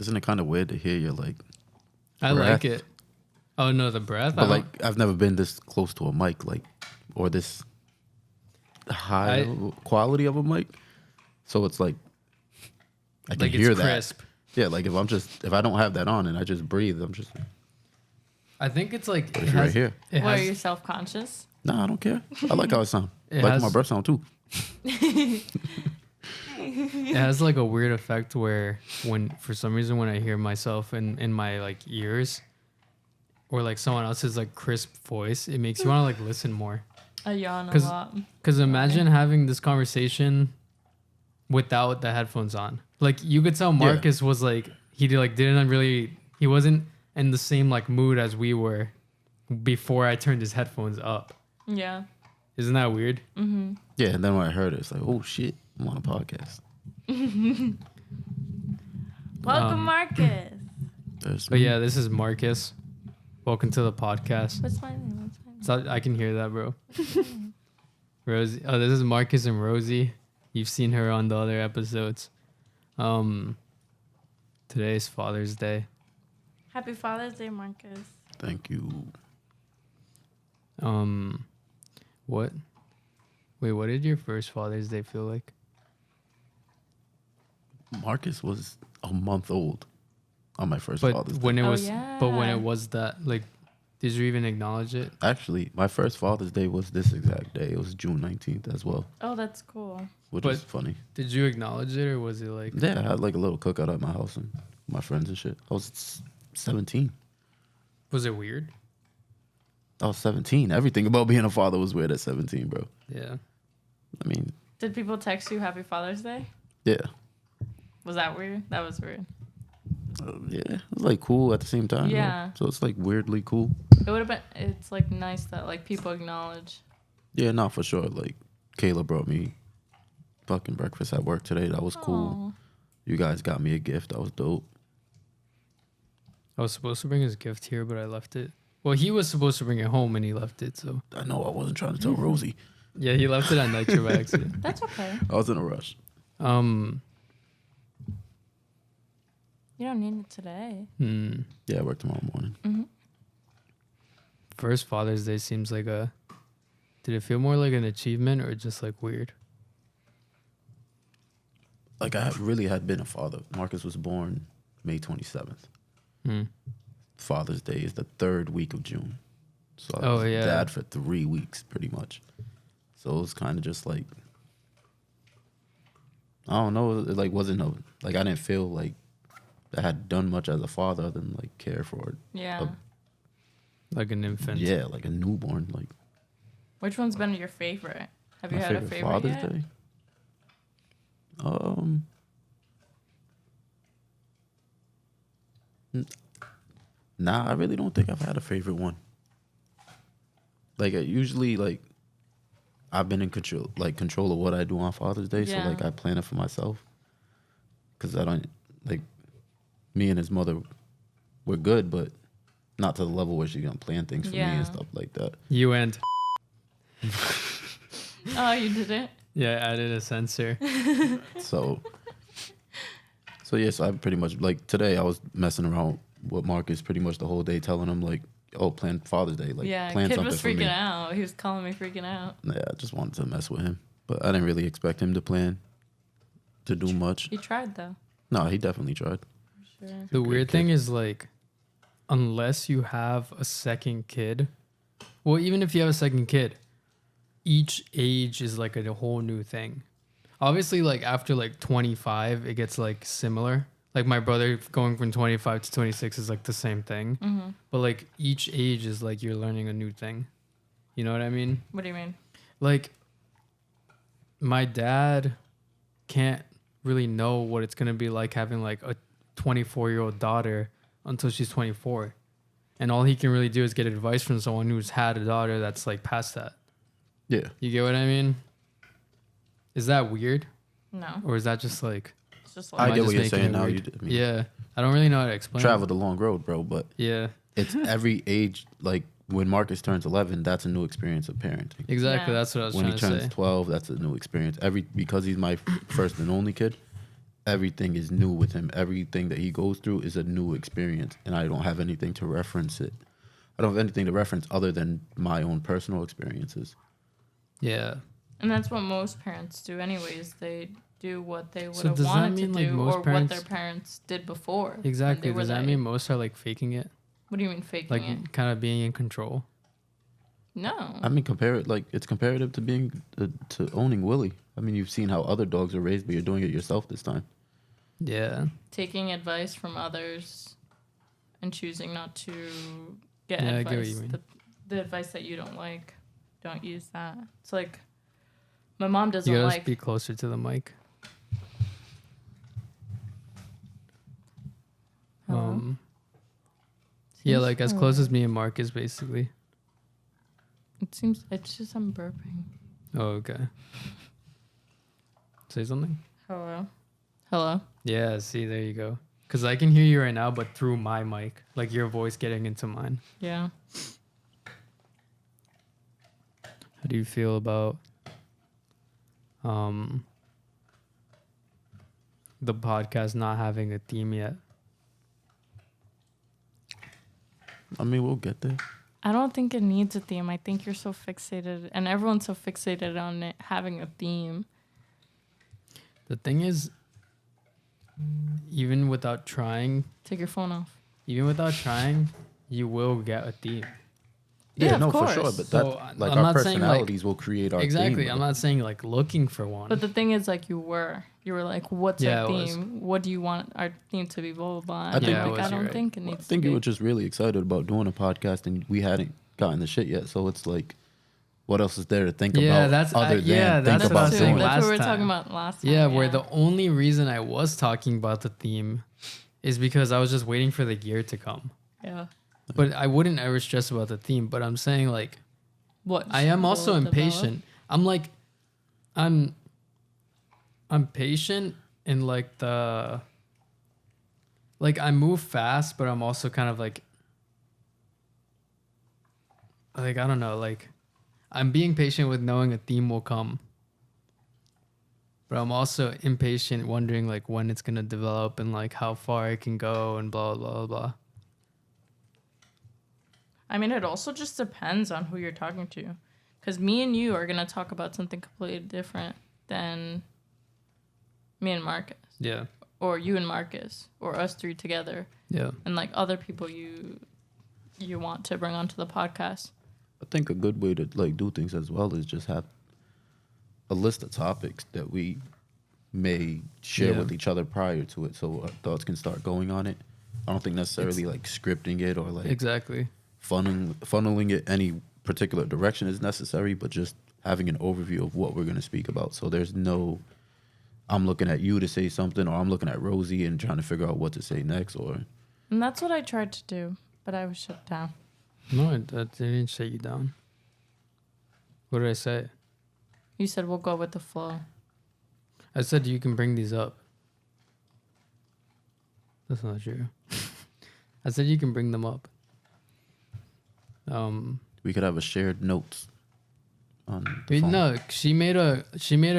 Isn't it kind of weird to hear your like? I breath? like it. Oh no, the breath. But like, I've never been this close to a mic, like, or this high quality of a mic. So it's like I can like hear it's that. crisp. Yeah, like if I don't have that on and I just breathe, I'm just. I think it's like But it's right here. Are you self-conscious? Nah, I don't care. I like how it sounds. It Like has- my breath sound too. It has like a weird effect where for some reason when I hear myself in my like ears or like someone else's like crisp voice, it makes you want to like listen more. I yawn a lot. Because imagine having this conversation without the headphones on. Like you could tell Marcus was like he wasn't in the same like mood as we were before I turned his headphones up. Yeah. Isn't that weird? Mm-hmm. Yeah, and then when I heard it, it's like, oh shit, I'm on a podcast. Welcome, Marcus. But yeah, this is Marcus. Welcome to the podcast. What's my name? So I can hear that, bro. Rosie. Oh, this is Marcus and Rosie. You've seen her on the other episodes. Today's Father's Day. Happy Father's Day, Marcus. Thank you. What? Wait, what did your first Father's Day feel like? Marcus was a month old on my first But Father's Day. when it was, yeah. but when it was that, like, did you even acknowledge it? Actually, my first Father's Day was this exact day. It was June 19th as well, Oh, that's cool. which But- is funny. Did you acknowledge it, or was it like? Yeah, I had like a little cookout at my house and my friends and shit. I was 17. Was it weird? I was 17. Everything about being a father was weird at 17, bro. Yeah. I mean, Did people text you Happy Father's Day? yeah. Was that weird? That was weird. Yeah, it was like cool at the same time. Yeah. So it's like weirdly cool. It would have been. It's like nice that like people acknowledge. Yeah, not for sure. Like Kayla brought me fucking breakfast at work today. That was cool. Aw. You guys got me a gift. That was dope. I was supposed to bring his gift here, but I left it. Well, he was supposed to bring it home, and he left it. So I know I wasn't trying to tell Rosie. yeah, he left it at Nitro by accident. That's okay. I was in a rush. You don't need it today. Yeah, I work tomorrow morning. First Father's Day seems like a. Did it feel more like an achievement or just like weird? Like I really had been a father. Marcus was born May 27th. Father's Day is the 3rd week of June. So I was dad for 3 weeks pretty much. So it was kind of just like, I don't know, it like wasn't I didn't feel like I had done much as a father other than like care for Yeah. Like an infant. yeah, like a newborn. Like Which one's been your favorite? Have you my had a favorite Father's yet? Day. Nah, I really don't think I've had a favorite one. Like I usually like I've been in control of what I do on Father's Day, so Yeah. like I plan it for myself. Cause I don't like me and his mother we're good, but not to the level where she's gonna plan things for me Yeah. and stuff like that. You and Oh, you did it? yeah, I added a censor. So yeah, so I pretty much like today I was messing around with Marcus pretty much the whole day, telling him like, "Oh, plan Father's Day, like Yeah, plan kid something was for me." freaking out. He was calling me freaking out. Yeah, I just wanted to mess with him, but I didn't really expect him to plan to do much. He tried though. No, he definitely tried. Sure. The weird kid. thing is like, unless you have a second kid, well, even if you have a second kid, each age is like a whole new thing. Obviously, like after like 25, it gets like similar. Like my brother going from 25 to 26 is like the same thing. But like each age is like you're learning a new thing. You know what I mean? What do you mean? Like my dad can't really know what it's going to be like having like a 24-year-old daughter until she's 24. And all he can really do is get advice from someone who's had a daughter that's like past that. Yeah, You get what I mean? Is that weird? No. Or is that just like... It's just I like Am get just what you're making saying it now. weird? I mean, Yeah. I don't really know how to explain traveled a long road, bro, but it. Yeah. it's every age. Like when Marcus turns 11, that's a new experience of parenting. Exactly. Yeah. That's what I was When he trying to turns say. 12, that's a new experience. Because he's my first and only kid, everything is new with him. Everything that he goes through is a new experience, and I don't have anything to reference it. I don't have anything to reference other than my own personal experiences. Yeah. And that's what most parents do anyways. They do what they would have wanted to do or what their parents did before. Exactly. Does that mean most are like faking it? What do you mean faking like, it? Like kind of being in control? No. I mean, it's comparative to being to owning Willie. I mean, you've seen how other dogs are raised, but you're doing it yourself this time. Yeah. Taking advice from others and choosing not to get advice. I get what you mean. The advice that you don't like, don't use that. It's like my mom doesn't you gotta like. Speak closer to the mic. Yeah, like as close as me and Mark is basically. It's just I'm burping. Oh, okay. Say something. Hello. Yeah, see, there you go. Because I can hear you right now, but through my mic, like your voice getting into mine. Yeah. How do you feel about the podcast not having a theme yet? I mean, we'll get there. I don't think it needs a theme. I think you're so fixated, and everyone's so fixated on it having a theme. The thing is, even without trying... Take your phone off. Even without trying, you will get a theme. Yeah, no, for sure. But so, our personalities will create our exactly. theme. I'm not saying like looking for one. But the thing is, like you were like, what's our theme? What do you want our theme to be? Blah blah blah. I don't think it needs. I think you were just really excited about doing a podcast, and we hadn't gotten the shit yet. So it's like, what else is there to think about? That's what we were talking about last time. Yeah, where the only reason I was talking about the theme is because I was just waiting for the year to come. Yeah. But I wouldn't ever stress about the theme. But I'm saying like, what I am also impatient. I'm like, I'm patient in like the, like I move fast, but I'm also kind of like I don't know, like I'm being patient with knowing a theme will come. But I'm also impatient wondering like when it's gonna develop and like how far it can go and blah blah blah. I mean, it also just depends on who you're talking to. Because me and you are going to talk about something completely different than me and Marcus. Yeah. Or you and Marcus. Or us three together. Yeah. And like other people you want to bring onto the podcast. I think a good way to like do things as well is just have a list of topics that we may share with each other prior to it so our thoughts can start going on it. I don't think necessarily like scripting it or like... Exactly. Funneling it any particular direction is necessary, but just having an overview of what we're going to speak about. So there's no, I'm looking at you to say something, or I'm looking at Rosie and trying to figure out what to say next, or. And that's what I tried to do, but I was shut down. No, I didn't shut you down. What did I say? You said we'll go with the flow. I said you can bring these up. That's not true. I said you can bring them up. We could have a shared notes on no, she made a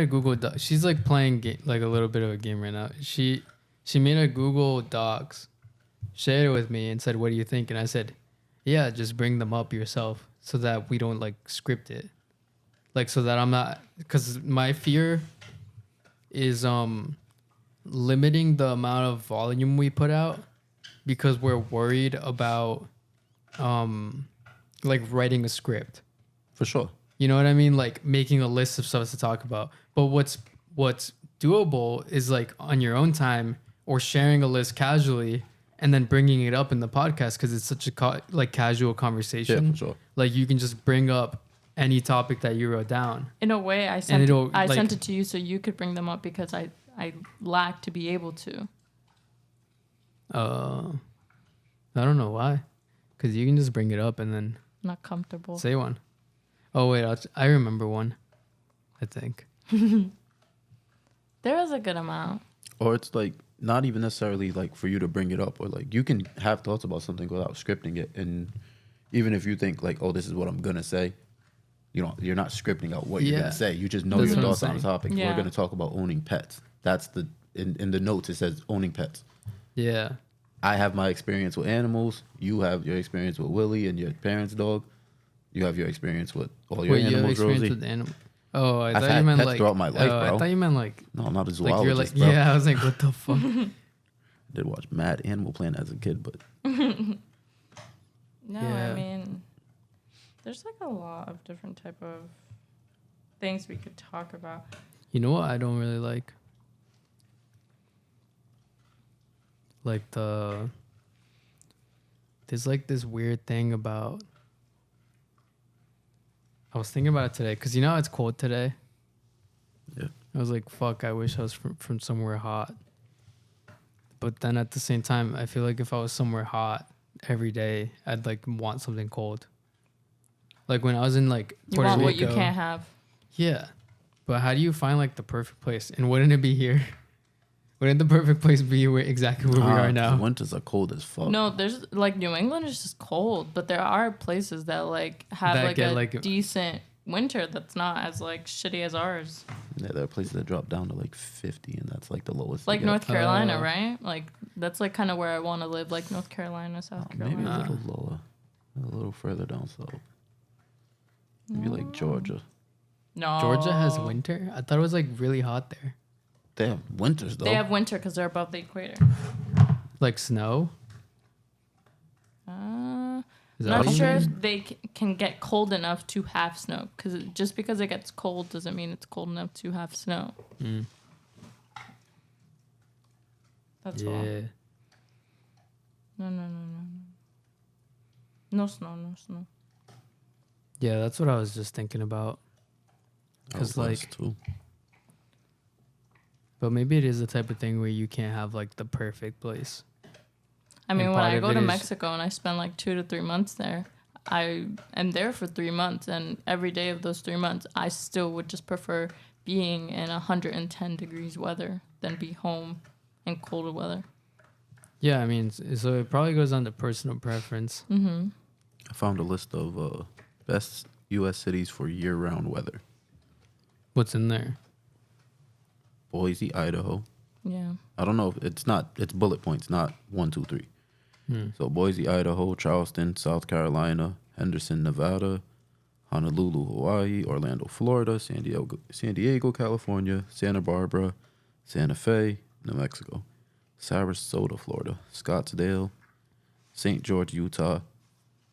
Google Doc. She's like playing like a little bit of a game right now. She made a Google Docs, shared it with me and said, what do you think? And I said, yeah, just bring them up yourself so that we don't like script it. Like so that I'm not, because my fear is limiting the amount of volume we put out because we're worried about like writing a script. For sure. You know what I mean? Like making a list of stuff to talk about. But what's doable is like on your own time or sharing a list casually and then bringing it up in the podcast because it's such a casual conversation. Yeah, for sure. Like you can just bring up any topipic that you wrote down. In a way, I sent it to you so you could bring them up because I lack to be able to. I don't know why. Because you can just bring it up and then... Not comfortable. Say one. Oh, wait. I remember one. I think. There was a good amount. Or it's like not even necessarily like for you to bring it up or like you can have thoughts about something without scripting it. And even if you think like, oh, this is what I'm going to say, you're not scripting out what you're going to say. You just know your thoughts on the topic. Yeah. We're going to talk about owning pets. That's the in the notes it says owning pets. Yeah. I have my experience with animals. You have your experience with Willie and your parents' dog. You have your experience with all your animals, you have experience Rosie. with animals? Oh, I I've thought had you meant pets like throughout my life, bro. I thought you meant like No, I'm not a like zoologist, you're like bro. yeah. I was like, what the fuck? I did watch Mad Animal Planet as a kid, but No, Yeah. I mean, there's like a lot of different type of things we could talk about. You know what I don't really like? Like there's like this weird thing about. I was thinking about it today because you know how it's cold today. yeah. I was like, fuck, I wish I was from somewhere hot. But then at the same time, I feel like if I was somewhere hot every day, I'd like want something cold. Like when I was in like You Puerto want Rico. what you can't have. Yeah. But how do you find like the perfect place? And wouldn't it be here? Wouldn't the perfect place be exactly where we are now? The winters are cold as fuck. No, there's like New England is just cold, but there are places that like have That like get, a like, decent winter that's not as like shitty as ours. Yeah, there are places that drop down to like 50, and that's like the lowest. Like you get. North Carolina, right? Like that's like kind of where I want to live, like North Carolina, South Carolina. Maybe a little lower, a little further down south. Maybe like Georgia. No, Georgia has winter? I thought it was like really hot there. They have winters though. They have winter because they're above the equator. Like snow? Is that Not what you sure mean? if they can get cold enough to have snow. Because just because it gets cold doesn't mean it's cold enough to have snow. Mm. That's Yeah. all. No. No snow, no snow. Yeah, that's what I was just thinking about. Because like, too. but maybe it is the type of thing where you can't have like the perfect place. I mean, And when part I of go it to is- Mexico and I spend like 2 to 3 months there, I am there for 3 months, and every day of those 3 months, I still would just prefer being in 110 degrees weather than be home in colder weather. Yeah, I mean, so it probably goes on to personal preference. Mm-hmm. I found a list of best U.S. cities for year-round weather. What's in there? Boise, Idaho. Yeah. I don't know if it's bullet points, not 1, 2, 3. So Boise, Idaho, Charleston, South Carolina, Henderson, Nevada, Honolulu, Hawaii, Orlando, Florida, San Diego, California, Santa Barbara, Santa Fe, New Mexico, Sarasota, Florida, Scottsdale, St. George, Utah,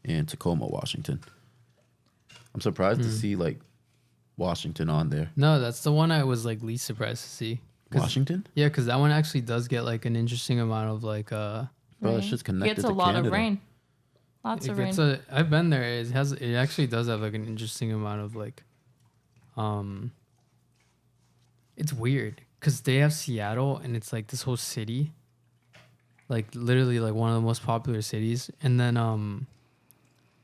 and Tacoma, Washington. I'm surprised to see like Washington on there. No, that's the one I was like least surprised to see. Washington? Yeah, because that one actually does get like an interesting amount of like Bro, it's just connected Gets a to lot Canada. of rain. Lots of rain. I've been there. It actually does have like an interesting amount of like it's weird because they have Seattle and it's like this whole city, like literally like one of the most popular cities, and then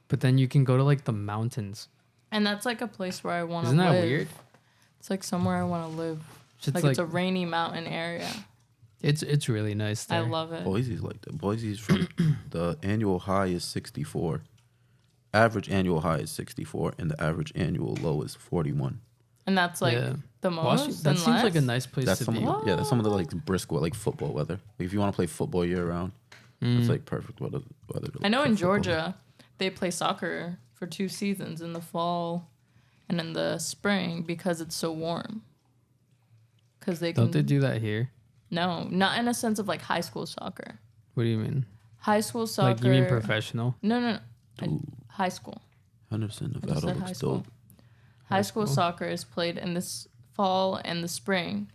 but then you can go to like the mountains. And that's like a place where I want to Isn't live. that weird? It's like somewhere I want to live. It's It's a rainy mountain area. it's really nice there. I love it. Boise's like that. Boise's from the annual high is 64. Average annual high is 64, and the average annual low is 41. And that's like Yeah. the Washington, most. that and seems like a less? nice place That's to some be. of the, that's some of the like brisk like football weather. Like if you want to play football year round, it's like perfect weather. To I know play in football. Georgia, they play soccer for 2 seasons, in the fall and in the spring, because it's so warm. Because they Don't they do that here? No, not in a sense of like high school soccer. What do you mean? High school soccer. Like you mean professional? No. High school. Henderson, I just Nevada said high looks school. dope. High school soccer is played in this fall and the spring.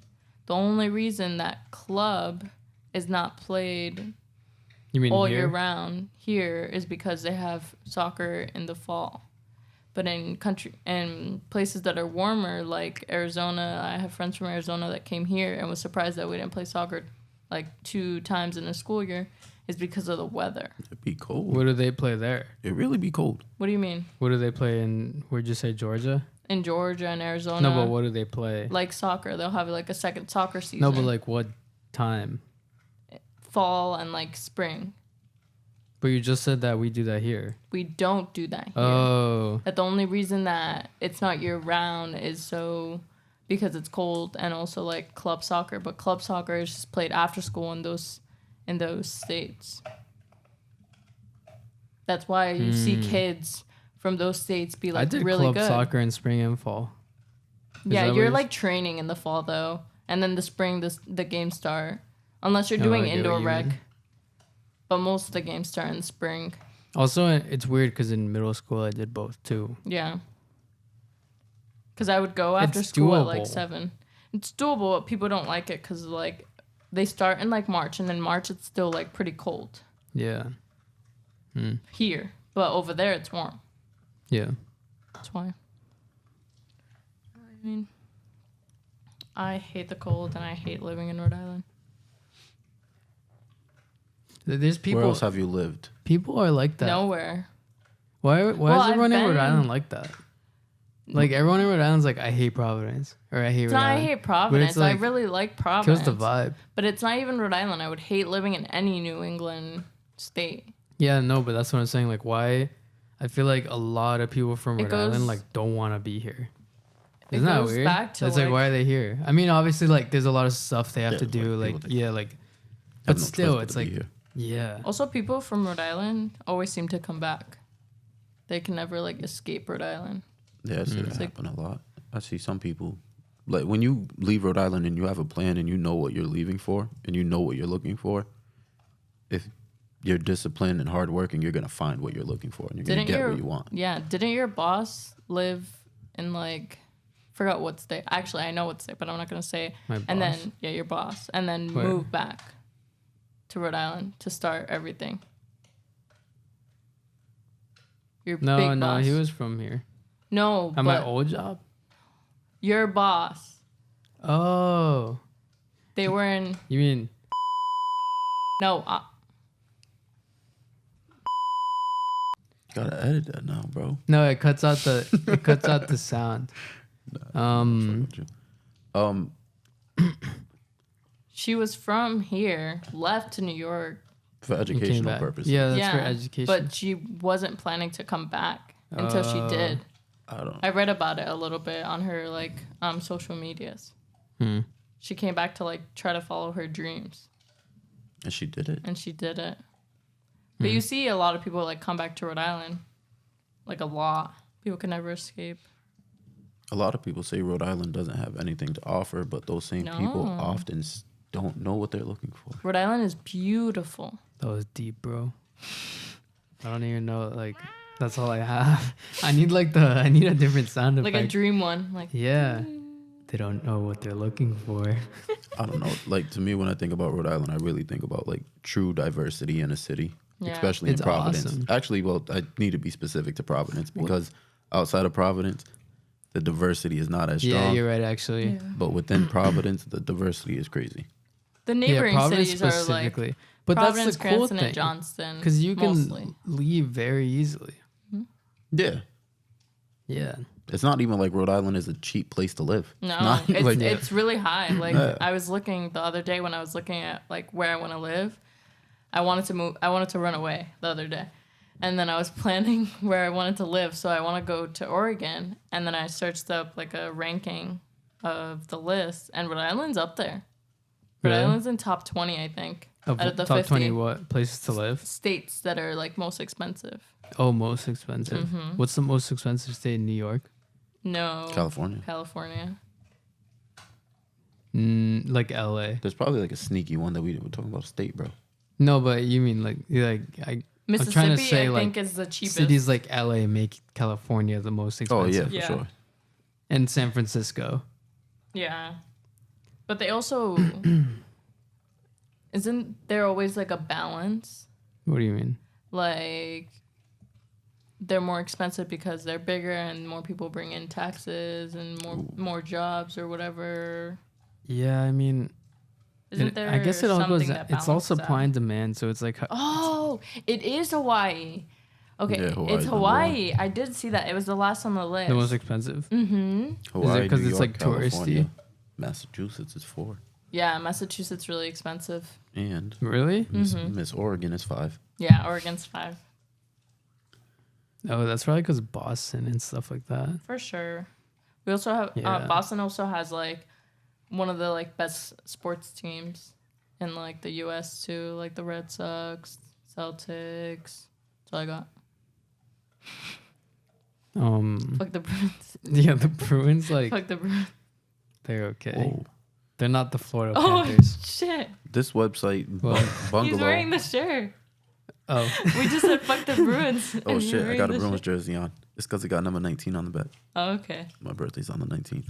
The only reason that club is not played You mean all here? year round here is because they have soccer in the fall. But in places that are warmer, like Arizona, I have friends from Arizona that came here and was surprised that we didn't play soccer like 2 times in a school year, is because of the weather. It'd be cold. What do they play there? It really be cold. What do you mean? What do they play in? Where'd you say Georgia? In Georgia and Arizona. No, but what do they play? Like soccer, they'll have like a second soccer season. No, but like what time? Fall and like spring. But you just said that we do that here. We don't do that here. Oh, That the only reason that it's not year round is so because it's cold, and also like club soccer. But club soccer is just played after school in those states. That's why you see kids from those states be like really good. I did club soccer in spring and fall. Yeah, you're like training in the fall though, and then the spring the games start. Unless you're doing indoor rec. But most of the games start in the spring. Also, it's weird because in middle school I did both too. Yeah. Because I would go after school at like 7. It's doable, but people don't like it because like they start in like March, and in March it's still like pretty cold. Yeah. Here, but over there it's warm. Yeah. That's why. I mean, I hate the cold and I hate living in Rhode Island. There's people. Where else have you lived? People are like that. Nowhere. Why is everyone in Rhode Island like that? Like everyone in Rhode Island's like, I hate Providence, or I hate Rhode Island. I hate Providence. Like, I really like Providence. Kills the vibe. But it's not even Rhode Island. I would hate living in any New England state. Yeah, no, but that's what I'm saying. Like, why? I feel like a lot of people from Rhode Island like don't want to be here. Isn't that weird? It's like, why are they here? I mean, obviously, like, there's a lot of stuff they have to do. But still, it's like, yeah. Also, people from Rhode Island always seem to come back. They can never like escape Rhode Island. Yeah, I see that happen a lot. I see some people, like when you leave Rhode Island and you have a plan and you know what you're leaving for and you know what you're looking for, if you're disciplined and hardworking, you're going to find what you're looking for and you're going to get what you want. Yeah. Didn't your boss live in like, forgot what state. Actually, I know what state, but I'm not going to say. My boss. And then, yeah, your boss. And then move back to Rhode Island to start everything. Your big boss. No, he was from here. No, at my old job? Your boss. Oh. They were in... You mean... No, Gotta edit that now, bro. No, it cuts out the sound. She was from here, left to New York for educational purposes. Yeah, that's for education. But she wasn't planning to come back until she did. I read about it a little bit on her like social medias. She came back to like try to follow her dreams. And she did it. But you see a lot of people like come back to Rhode Island. Like a lot. People can never escape. A lot of people say Rhode Island doesn't have anything to offer, but those same people often don't know what they're looking for. Rhode Island is beautiful. That was deep, bro. I don't even know, like, that's all I have. I need a different sound effect. Like a dream one. Like, yeah. They don't know what they're looking for. I don't know. Like, to me, when I think about Rhode Island, I really think about, like, true diversity in a city. Yeah. Especially in Providence. Awesome. Actually, well, I need to be specific to Providence because outside of Providence, the diversity is not as strong. Yeah, you're right, actually. Yeah. But within Providence, the diversity is crazy. The neighboring cities are like but Providence, that's the cool Cranston, thing. and Johnston. Because you can leave very easily. Hmm? Yeah. Yeah. It's not even like Rhode Island is a cheap place to live. No, it's really high. Like I was looking the other day when I was looking at like where I want to live. I wanted to move. I wanted to run away the other day. And then I was planning where I wanted to live. So I want to go to Oregon. And then I searched up like a ranking of the list. And Rhode Island's up there. Rhode Island's in top 20, I think. Out of the top 50 20 what? Places to live? States that are like most expensive. Oh, most expensive. Mm-hmm. What's the most expensive state in New York? No. California. Like LA. There's probably like a sneaky one that we're talking about state, bro. No, but you mean Mississippi, I'm trying to say, I think, is the cheapest. Cities like LA make California the most expensive. Oh, yeah, for sure. And San Francisco. Yeah. But they also... Isn't there always like a balance? What do you mean? Like, they're more expensive because they're bigger and more people bring in taxes and more jobs or whatever. Yeah, I mean... Isn't there I guess it all goes. It's all supply out? And demand, so it's like. Oh, it is Hawaii. Okay, yeah, it's Hawaii. I did see that. It was the last on the list. The most expensive. Mm-hmm. Hawaii, because it's like touristy. Massachusetts is 4. Yeah, Massachusetts really expensive. And really, Miss Oregon is 5. Yeah, Oregon's 5. Oh, that's probably because Boston and stuff like that. For sure. We also have Boston also has like one of the like best sports teams in like the U.S. too, like the Red Sox, Celtics. That's all I got. Fuck the Bruins. Yeah, the Bruins like. Fuck the Bruins. They're okay. Whoa. They're not the Florida Panthers. Oh shit! This website, Bungalow. He's wearing the shirt. Oh. We just said fuck the Bruins. Oh shit! I got a Bruins shirt. jersey on. It's because it got number 19 on the back. Oh, okay. My birthday's on the 19th.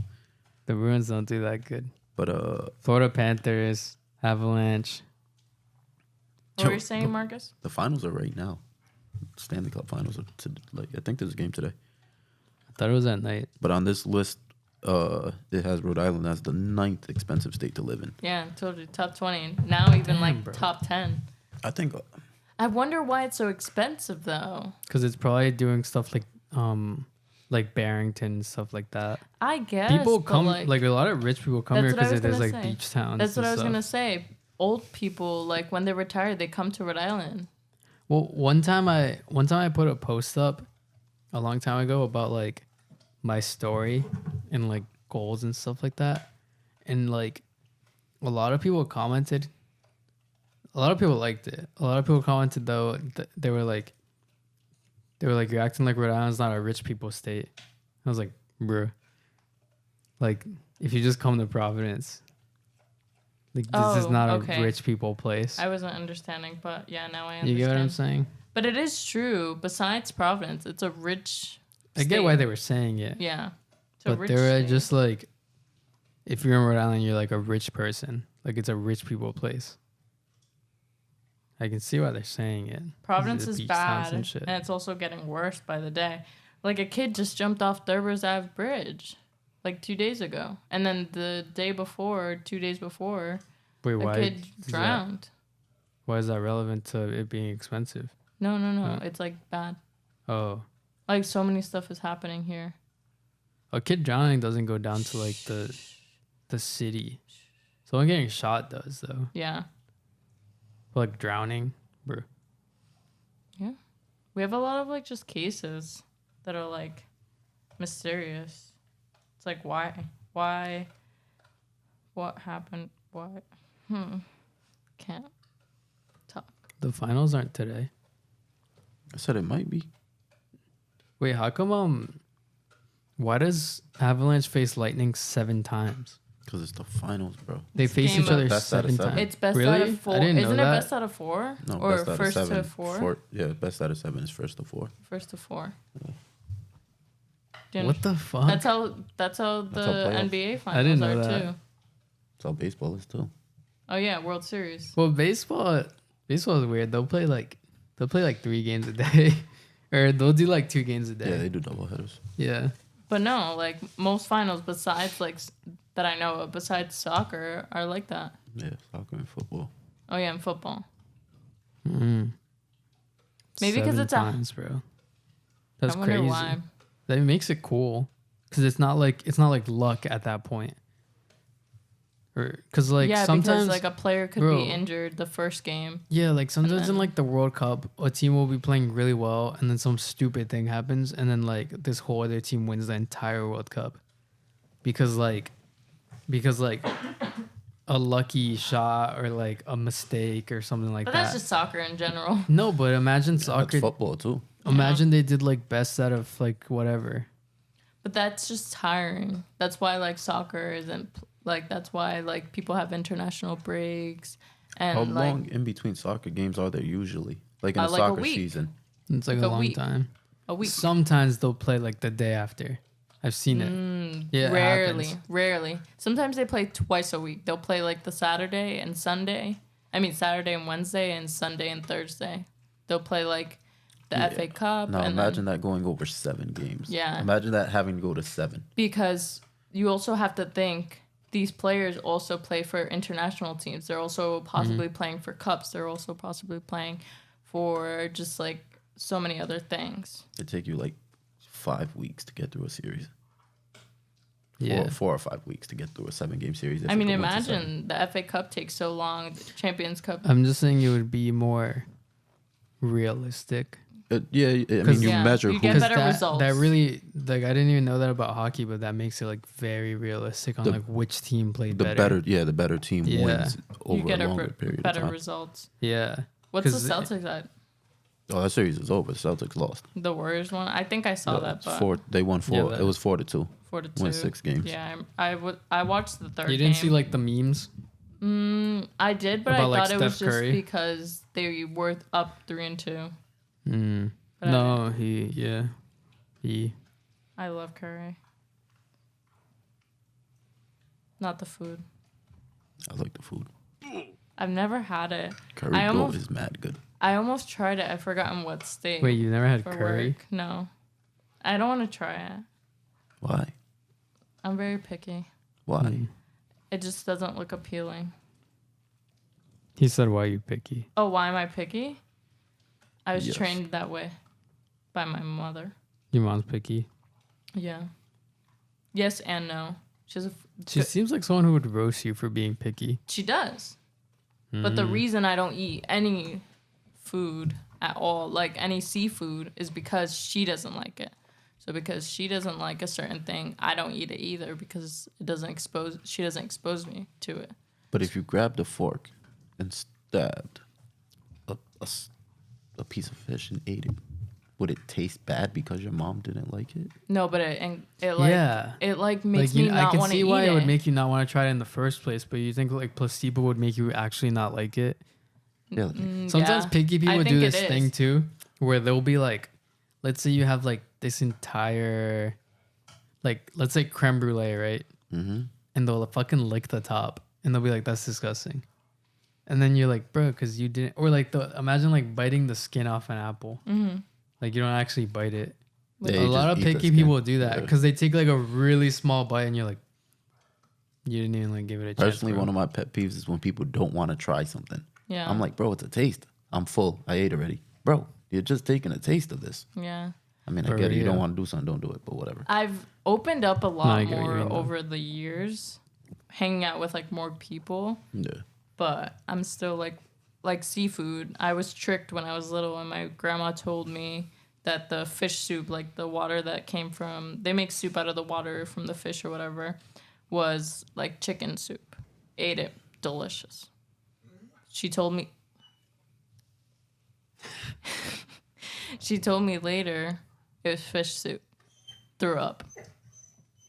The Bruins don't do that good. But Florida Panthers, Avalanche. What were you saying, Marcus? The finals are right now. Stanley Cup finals are I think there's a game today. I thought it was at night. But on this list, it has Rhode Island as the 9th expensive state to live in. Yeah, I told you, top 20. Now even like bro. top 10. I think. I wonder why it's so expensive though. Because it's probably doing stuff like Barrington, stuff like that. I guess People come like a lot of rich people come here because there's like beach towns. That's what I was gonna say. Old people, like when they retire, they come to Rhode Island. Well, one time I put a post up a long time ago about like my story and like goals and stuff like that, and like a lot of people commented. A lot of people liked it. A lot of people commented though. They were like, you're acting like Rhode Island's not a rich people state. I was like, bruh. Like, if you just come to Providence, like this is not a rich people place. I wasn't understanding, but yeah, now I understand. You get what I'm saying? But it is true. Besides Providence, it's a rich I get why they were saying it. Yeah. But they were just like, if you're in Rhode Island, you're like a rich person. Like, it's a rich people place. I can see why they're saying it. Providence is bad, and it's also getting worse by the day. Like, a kid just jumped off Thurber's Ave Bridge, like 2 days ago. And then the day before, 2 days before, a kid drowned. Why is that relevant to it being expensive? No. It's, like, bad. Oh. Like, so many stuff is happening here. A kid drowning doesn't go down to, like, the city. Someone getting shot does, though. Yeah. Like drowning, bro. Yeah. We have a lot of like just cases that are like mysterious. It's like why what happened? Why? Can't talk. The finals aren't today. I said it might be. Wait, how come why does Avalanche face Lightning 7 times? Because it's the finals, bro. They face each other 7 times. It's best really? out of 4. Isn't it best out of 4? No, or best first out of 7. to 4? Yeah, best out of 7 is first to 4. First to 4. Yeah. What the fuck? That's how the NBA finals are that. Too. That's how baseball is too. Oh yeah, World Series. Well, baseball is weird. They'll play like 3 games a day, or they'll do like 2 games a day. Yeah, they do double headers. Yeah. But no, like most finals besides like that I know of, besides soccer, are like that. Yeah, soccer and football. Oh yeah, and football. Mm-hmm. Maybe because it's times, bro. That's I wonder crazy. Why. That makes it cool, because it's not like luck at that point. Or because like sometimes like a player could be injured the first game. Yeah, like sometimes in like the World Cup, a team will be playing really well, and then some stupid thing happens, and then like this whole other team wins the entire World Cup, because like a lucky shot or like a mistake or something like that. But that's just soccer in general. No, but imagine soccer. That's football too. Imagine they did like best out of like whatever. But that's just tiring. That's why like soccer isn't like. That's why like people have international breaks. And how long in between soccer games are there usually? Like in a like soccer season. It's like a long time. A week. Sometimes they'll play like the day after. I've seen it. Yeah, rarely. Sometimes they play twice a week. They'll play like the Saturday and Sunday. I mean Saturday and Wednesday and Sunday and Thursday. They'll play like the FA Cup. Now imagine that going over 7 games. Yeah. Imagine that having to go to 7. Because you also have to think these players also play for international teams. They're also possibly playing for cups. They're also possibly playing for just like so many other things. It take you like 5 weeks to get through a series. Yeah. 4 or 5 weeks to get through a 7-game series. I mean, imagine the FA Cup takes so long. The Champions Cup. I'm just saying it would be more realistic. Yeah, I mean, you measure you get better results. That really, like, I didn't even know that about hockey, but that makes it like very realistic on like which team played better. The better team wins over a longer period of time. Better results. Yeah. What's the Celtics at? Oh, that series is over. Celtics lost. The Warriors won. I think I saw that. But they won 4. Yeah, it was 4-2. 4-2. Won 6 games. Yeah, I watched the third. You didn't see like the memes? I did, but about, I thought like, it was Steph just Curry? because they were up 3-2. No, he. I love curry. Not the food. I like the food. I've never had it. Curry is mad good. I almost tried it. I've forgotten what state. Wait, you never had curry? Work. No. I don't want to try it. Why? I'm very picky. Why? It just doesn't look appealing. He said, why are you picky? Oh, why am I picky? I was trained that way by my mother. Your mom's picky? Yeah. Yes and no. She seems like someone who would roast you for being picky. She does. But the reason I don't eat any food at all, like any seafood, is because she doesn't like it. So because she doesn't like a certain thing, I don't eat it either because she doesn't expose me to it. But if you grabbed a fork and stabbed a piece of fish and ate it, would it taste bad because your mom didn't like it? No, but it makes me not want to eat it. I can see why it would make you not want to try it in the first place, but you think like placebo would make you actually not like it? Yeah. Sometimes picky people do this thing too, where they'll be like, let's say you have like this entire, like, let's say creme brulee, right? Mm-hmm. And they'll fucking lick the top, and they'll be like, that's disgusting. And then you're like, bro, because you didn't, or like imagine like biting the skin off an apple. Mm-hmm. Like you don't actually bite it. Yeah, a lot of picky people do that because they take like a really small bite and you're like, you didn't even like give it a chance. Personally, one of my pet peeves is when people don't want to try something. Yeah. I'm like, bro, it's a taste. I'm full. I ate already. Bro, you're just taking a taste of this. Yeah. I mean, I get it. You don't want to do something, don't do it, but whatever. I've opened up a lot more over the years, hanging out with like more people. Yeah. But I'm still like seafood. I was tricked when I was little, and my grandma told me that the fish soup, like the water that came from, they make soup out of the water from the fish or whatever, was like chicken soup. Ate it. Delicious. She told me. She told me later it was fish soup. Threw up.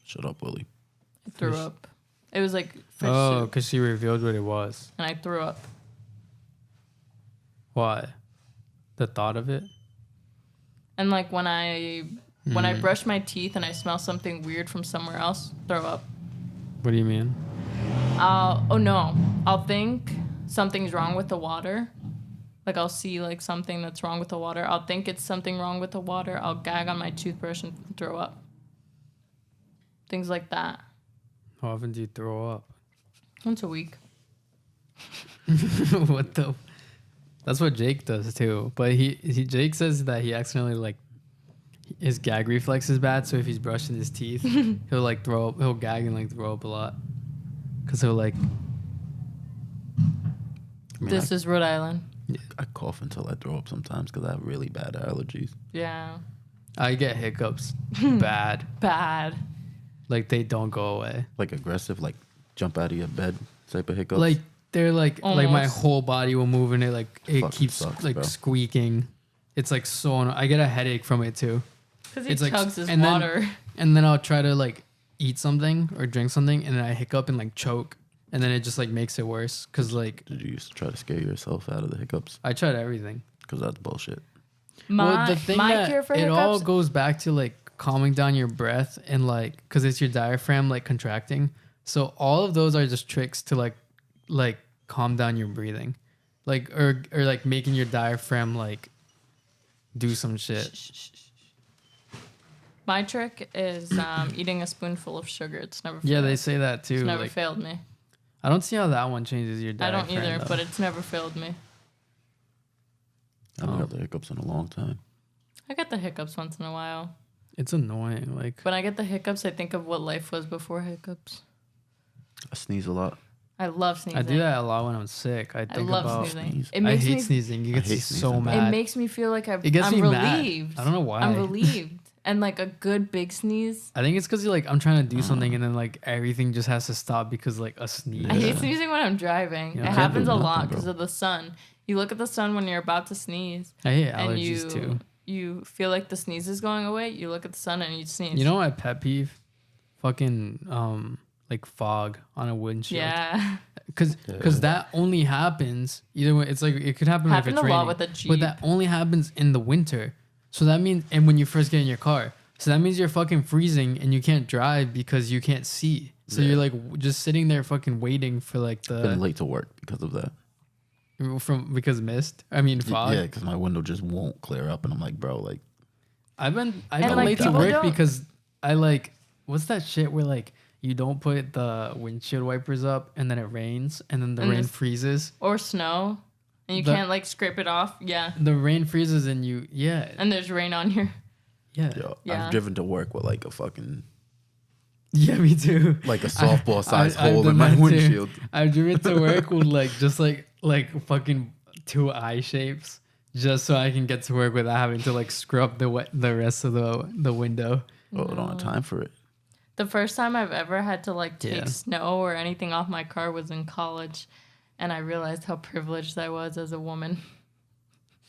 Shut up, Willie. I threw up. It was like fish soup. Oh, because she revealed what it was. And I threw up. Why? The thought of it? And like when I brush my teeth and I smell something weird from somewhere else, throw up. What do you mean? I'll think something's wrong with the water. Like I'll see like something that's wrong with the water. I'll think it's something wrong with the water. I'll gag on my toothbrush and throw up. Things like that. How often do you throw up? Once a week. What the? That's what Jake does too. But Jake says that he accidentally like his gag reflex is bad. So if he's brushing his teeth, he'll like throw up. He'll gag and like throw up a lot. Cause he'll like. This is Rhode Island. I cough until I throw up sometimes because I have really bad allergies. Yeah. I get hiccups. Bad. Like they don't go away. Like aggressive, like jump out of your bed type of hiccups. Like they're like almost. Like my whole body will move and it like it Fucking keeps sucks, like bro. squeaking. It's like so I get a headache from it too. Because he It's chugs his and water. And then I'll try to like eat something or drink something and then I hiccup and like choke. And then it just like makes it worse. Cause like. Did you used to try to scare yourself out of the hiccups? I tried everything. Because that's bullshit. The thing that cure for it hiccups, all goes back to like calming down your breath and like, cause it's your diaphragm like contracting. So all of those are just tricks to like calm down your breathing. Like, or like making your diaphragm like do some shit. My trick is eating a spoonful of sugar. It's never failed. Yeah, they say that too. It's never like, failed me. I don't see how that one changes your diaphragm. I don't either, though. but it's never failed me. I haven't had the hiccups in a long time. I get the hiccups once in a while. It's annoying. Like when I get the hiccups, I think of what life was before hiccups. I sneeze a lot. I love sneezing. I do that a lot when I'm sick. I think about sneezing. I hate sneezing. You get so mad. It makes me feel like I'm relieved. Mad. I don't know why. I'm relieved. And like a good big sneeze. I think it's because like I'm trying to do something and then like everything just has to stop because like a sneeze. I hate sneezing when I'm driving. It happens a lot because of the sun. You look at the sun when you're about to sneeze. I hate allergies too. You feel like the sneeze is going away. You look at the sun and you sneeze. You know my pet peeve? Fucking like fog on a windshield. Yeah. Because that only happens either way. It's like it could happen if it's raining. A lot with a Jeep. But that only happens in the winter. So that means, and when you first get in your car, so that means you're fucking freezing and you can't drive because you can't see. So you're like just sitting there fucking waiting for like the. Been late to work because of that. Because mist. I mean fog. Yeah, because my window just won't clear up, and I'm like, bro, like. I've been late to work because I like what's that shit where like you don't put the windshield wipers up and then it rains and then the rain freezes or snow. And you can't like scrape it off. Yeah. The rain freezes and And there's rain on here. Yeah. I've driven to work with like a fucking. Yeah, me too. Like a softball sized hole in my windshield. I've driven to work with like just like fucking 2 eye shapes just so I can get to work without having to like scrub the rest of the window. Oh, I don't have time for it. The first time I've ever had to like take snow or anything off my car was in college. And I realized how privileged I was as a woman.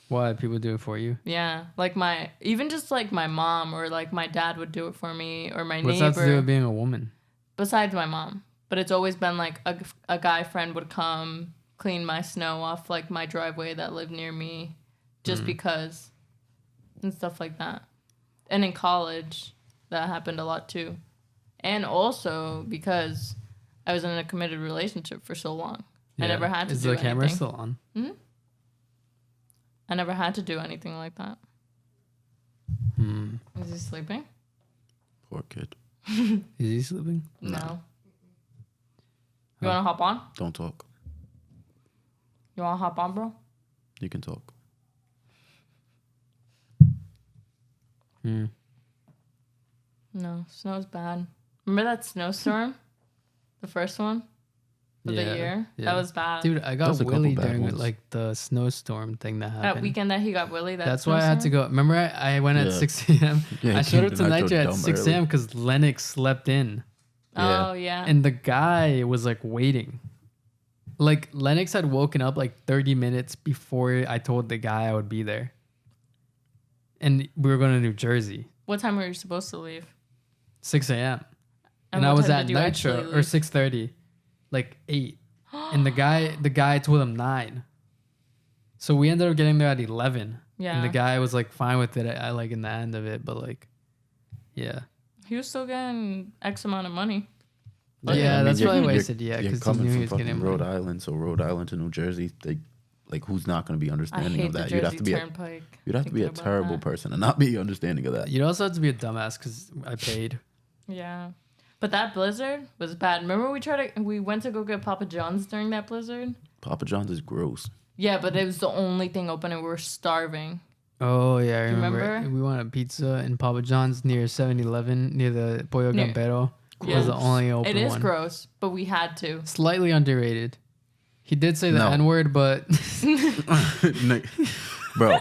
Why? People do it for you? Yeah. Like even just like my mom or like my dad would do it for me or my neighbor. What's that to do with being a woman? Besides my mom. But it's always been like a guy friend would come clean my snow off like my driveway that lived near me just because and stuff like that. And in college, that happened a lot too. And also because I was in a committed relationship for so long. Yeah. I never had to do anything. Is the camera still on? Mm-hmm. I never had to do anything like that. Is he sleeping? Poor kid. Is he sleeping? No. You want to hop on? Don't talk. You want to hop on, bro? You can talk. No, snow's bad. Remember that snowstorm? The first one? Of the year? Yeah. That was bad. Dude, I got Willie during like the snowstorm thing that happened. That weekend that he got Willie? That's why I had to go. Remember I went at 6 a.m.? I showed up to Nitro at 6 a.m. because Lennox slept in. Oh, yeah. And the guy was like waiting. Like Lennox had woken up like 30 minutes before I told the guy I would be there. And we were going to New Jersey. What time were you supposed to leave? 6 a.m. And I was at Nitro or 6:30. Like 8. And the guy told him 9. So we ended up getting there at 11. Yeah. And the guy was like fine with it. I like in the end of it, but like, yeah. He was still getting X amount of money. Yeah, that's probably why I said yeah, because he knew he was getting Rhode Island. So Rhode Island to New Jersey, they like who's not going to be understanding of that? You'd have to be a terrible person and not be understanding of that. You'd also have to be a dumbass because I paid. Yeah. But that blizzard was bad. Remember we went to go get Papa John's during that blizzard? Papa John's is gross. Yeah, but it was the only thing open and we were starving. Oh, yeah, I remember. We wanted pizza in Papa John's near 7-Eleven, near the Pollo Campero. Yeah. Was the only open one. It is gross, but we had to. Slightly underrated. He did say the N-word, but... Bro.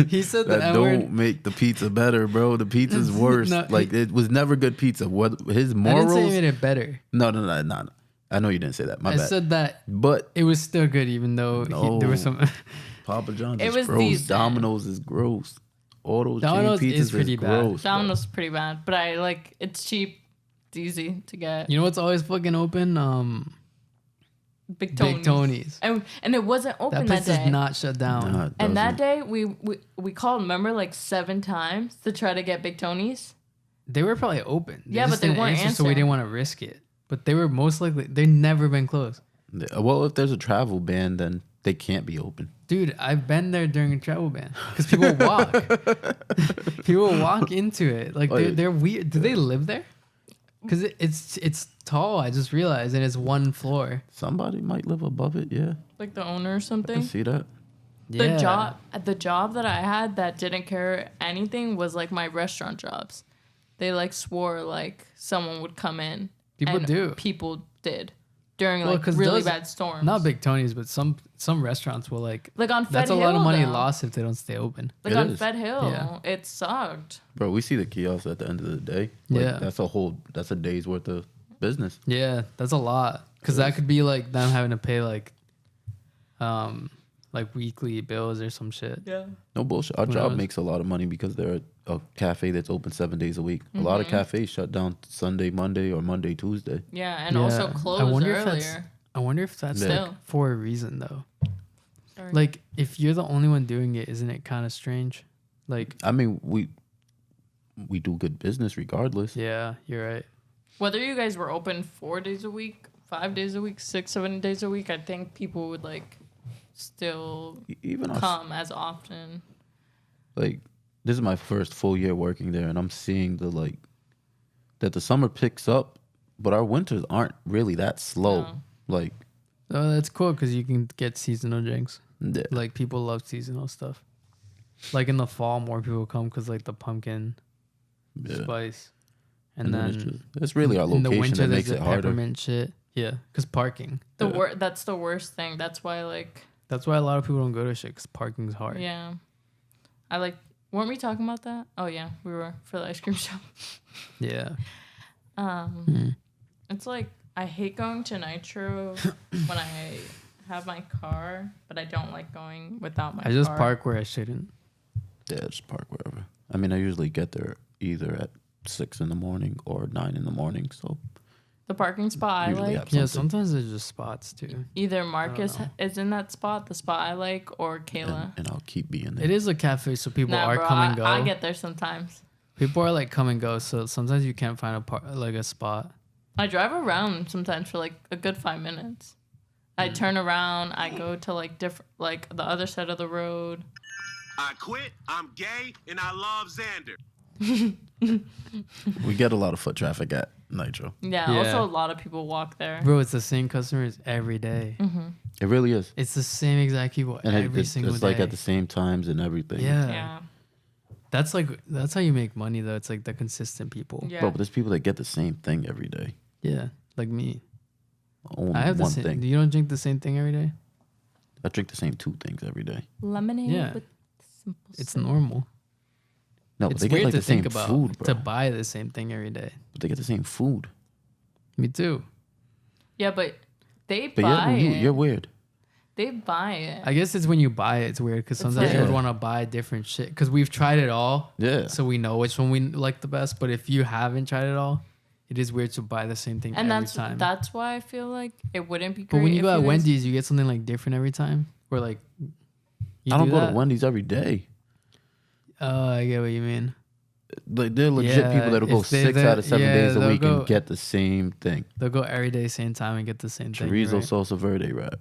He said the N-word. Don't make the pizza better, bro. The pizza's worse. It was never good pizza. What his morals... I didn't say he made it better. No. I know you didn't say that. My bad. I said that, but it was still good, even though there was some... Papa John's is gross. Decent. Domino's is gross. All those Domino's chain pizzas is pretty bad. Gross, Domino's is pretty bad, but it's cheap. It's easy to get. You know what's always fucking open? Big Tony's. And it wasn't open that day. That place is not shut down. No, and that day we called, remember, like 7 times to try to get Big Tony's. They were probably open. But they weren't answering. So we didn't want to risk it. But they were most likely, they've never been closed. Well, if there's a travel ban, then they can't be open. Dude, I've been there during a travel ban because people walk. People walk into it. Like they're weird. Do they live there? Because it's tall. I just realized, and it's 1 floor. Somebody might live above it. Yeah. Like the owner or something. I can see that. Yeah. The job that I had that didn't care anything was like my restaurant jobs. They like swore like someone would come in. People do. People did. during like really bad storms. Not Big Tony's, but some restaurants will like on Fed that's Hill, a lot of money though. lost if they don't stay open. Like it on is. Fed Hill, it sucked. Bro, we see the kiosks at the end of the day. Like, that's a day's worth of business. Yeah, that's a lot. Because that could be like them having to pay like weekly bills or some shit. Yeah. No bullshit. Our job makes a lot of money because they're a cafe that's open 7 days a week. A lot of cafes shut down Sunday, Monday, or Monday, Tuesday. Yeah, and also close earlier. I wonder if that's like for a reason though. Sorry. Like if you're the only one doing it, isn't it kind of strange? Like I mean, we do good business regardless. Yeah, you're right. Whether you guys were open 4 days a week, 5 days a week, 6, 7 days a week, I think people would like still even come as often. Like this is my first full year working there, and I'm seeing that the summer picks up, but our winters aren't really that slow. No. Like, oh, that's cool because you can get seasonal drinks. yeah. Like people love seasonal stuff. Like in the fall, more people come because like the pumpkin spice, and then it's really our location in the winter, that makes it harder. Peppermint shit. Yeah, because parking. That's the worst thing. That's why That's why a lot of people don't go to shit because parking's hard. Yeah, weren't we talking about that? Oh yeah, we were for the ice cream shop. Yeah. It's like I hate going to Nitro when I have my car, but I don't like going without my car. I just park where I shouldn't. Yeah, just park wherever. I mean, I usually get there either at 6 in the morning or 9 in the morning. So the parking spot I like. Yeah, sometimes there's just spots too. Either Marcus is in that spot, the spot I like, or Kayla. And I'll keep being there. It is a cafe, so people come and go. I get there sometimes. People are like come and go, so sometimes you can't find a spot. I drive around sometimes for like a good 5 minutes. I turn around. I go to like the other side of the road. I quit. I'm gay, and I love Xander. We get a lot of foot traffic at Nitro. Yeah. Also, a lot of people walk there. Bro, it's the same customers every day. Mm-hmm. It really is. It's the same exact people and every single day. It's like at the same times and everything. Yeah. That's how you make money though. It's like the consistent people. Yeah. Bro, but there's people that get the same thing every day. Yeah, like me. Only I have one the same thing. You don't drink the same thing every day? I drink the same 2 things every day. Lemonade with simple it's syrup. normal. No, but It's they get weird like to the same think about food, bro. to buy the same thing every day. But they get the same food. Me too. Yeah, but they But buy it. you're weird. They buy it. I guess it's when you buy it, it's weird because sometimes you would want to buy different shit because we've tried it all. Yeah. So we know which one we like the best. But if you haven't tried it all, it is weird to buy the same thing every time. That's why I feel like it wouldn't be great. But when you go at Wendy's, you get something like different every time. Or like, I don't go to Wendy's every day. Oh, I get what you mean. Like they're legit people that'll go 6 out of 7 days a week and get the same thing. They'll go every day, same time, and get the same thing. Chorizo salsa verde wrap.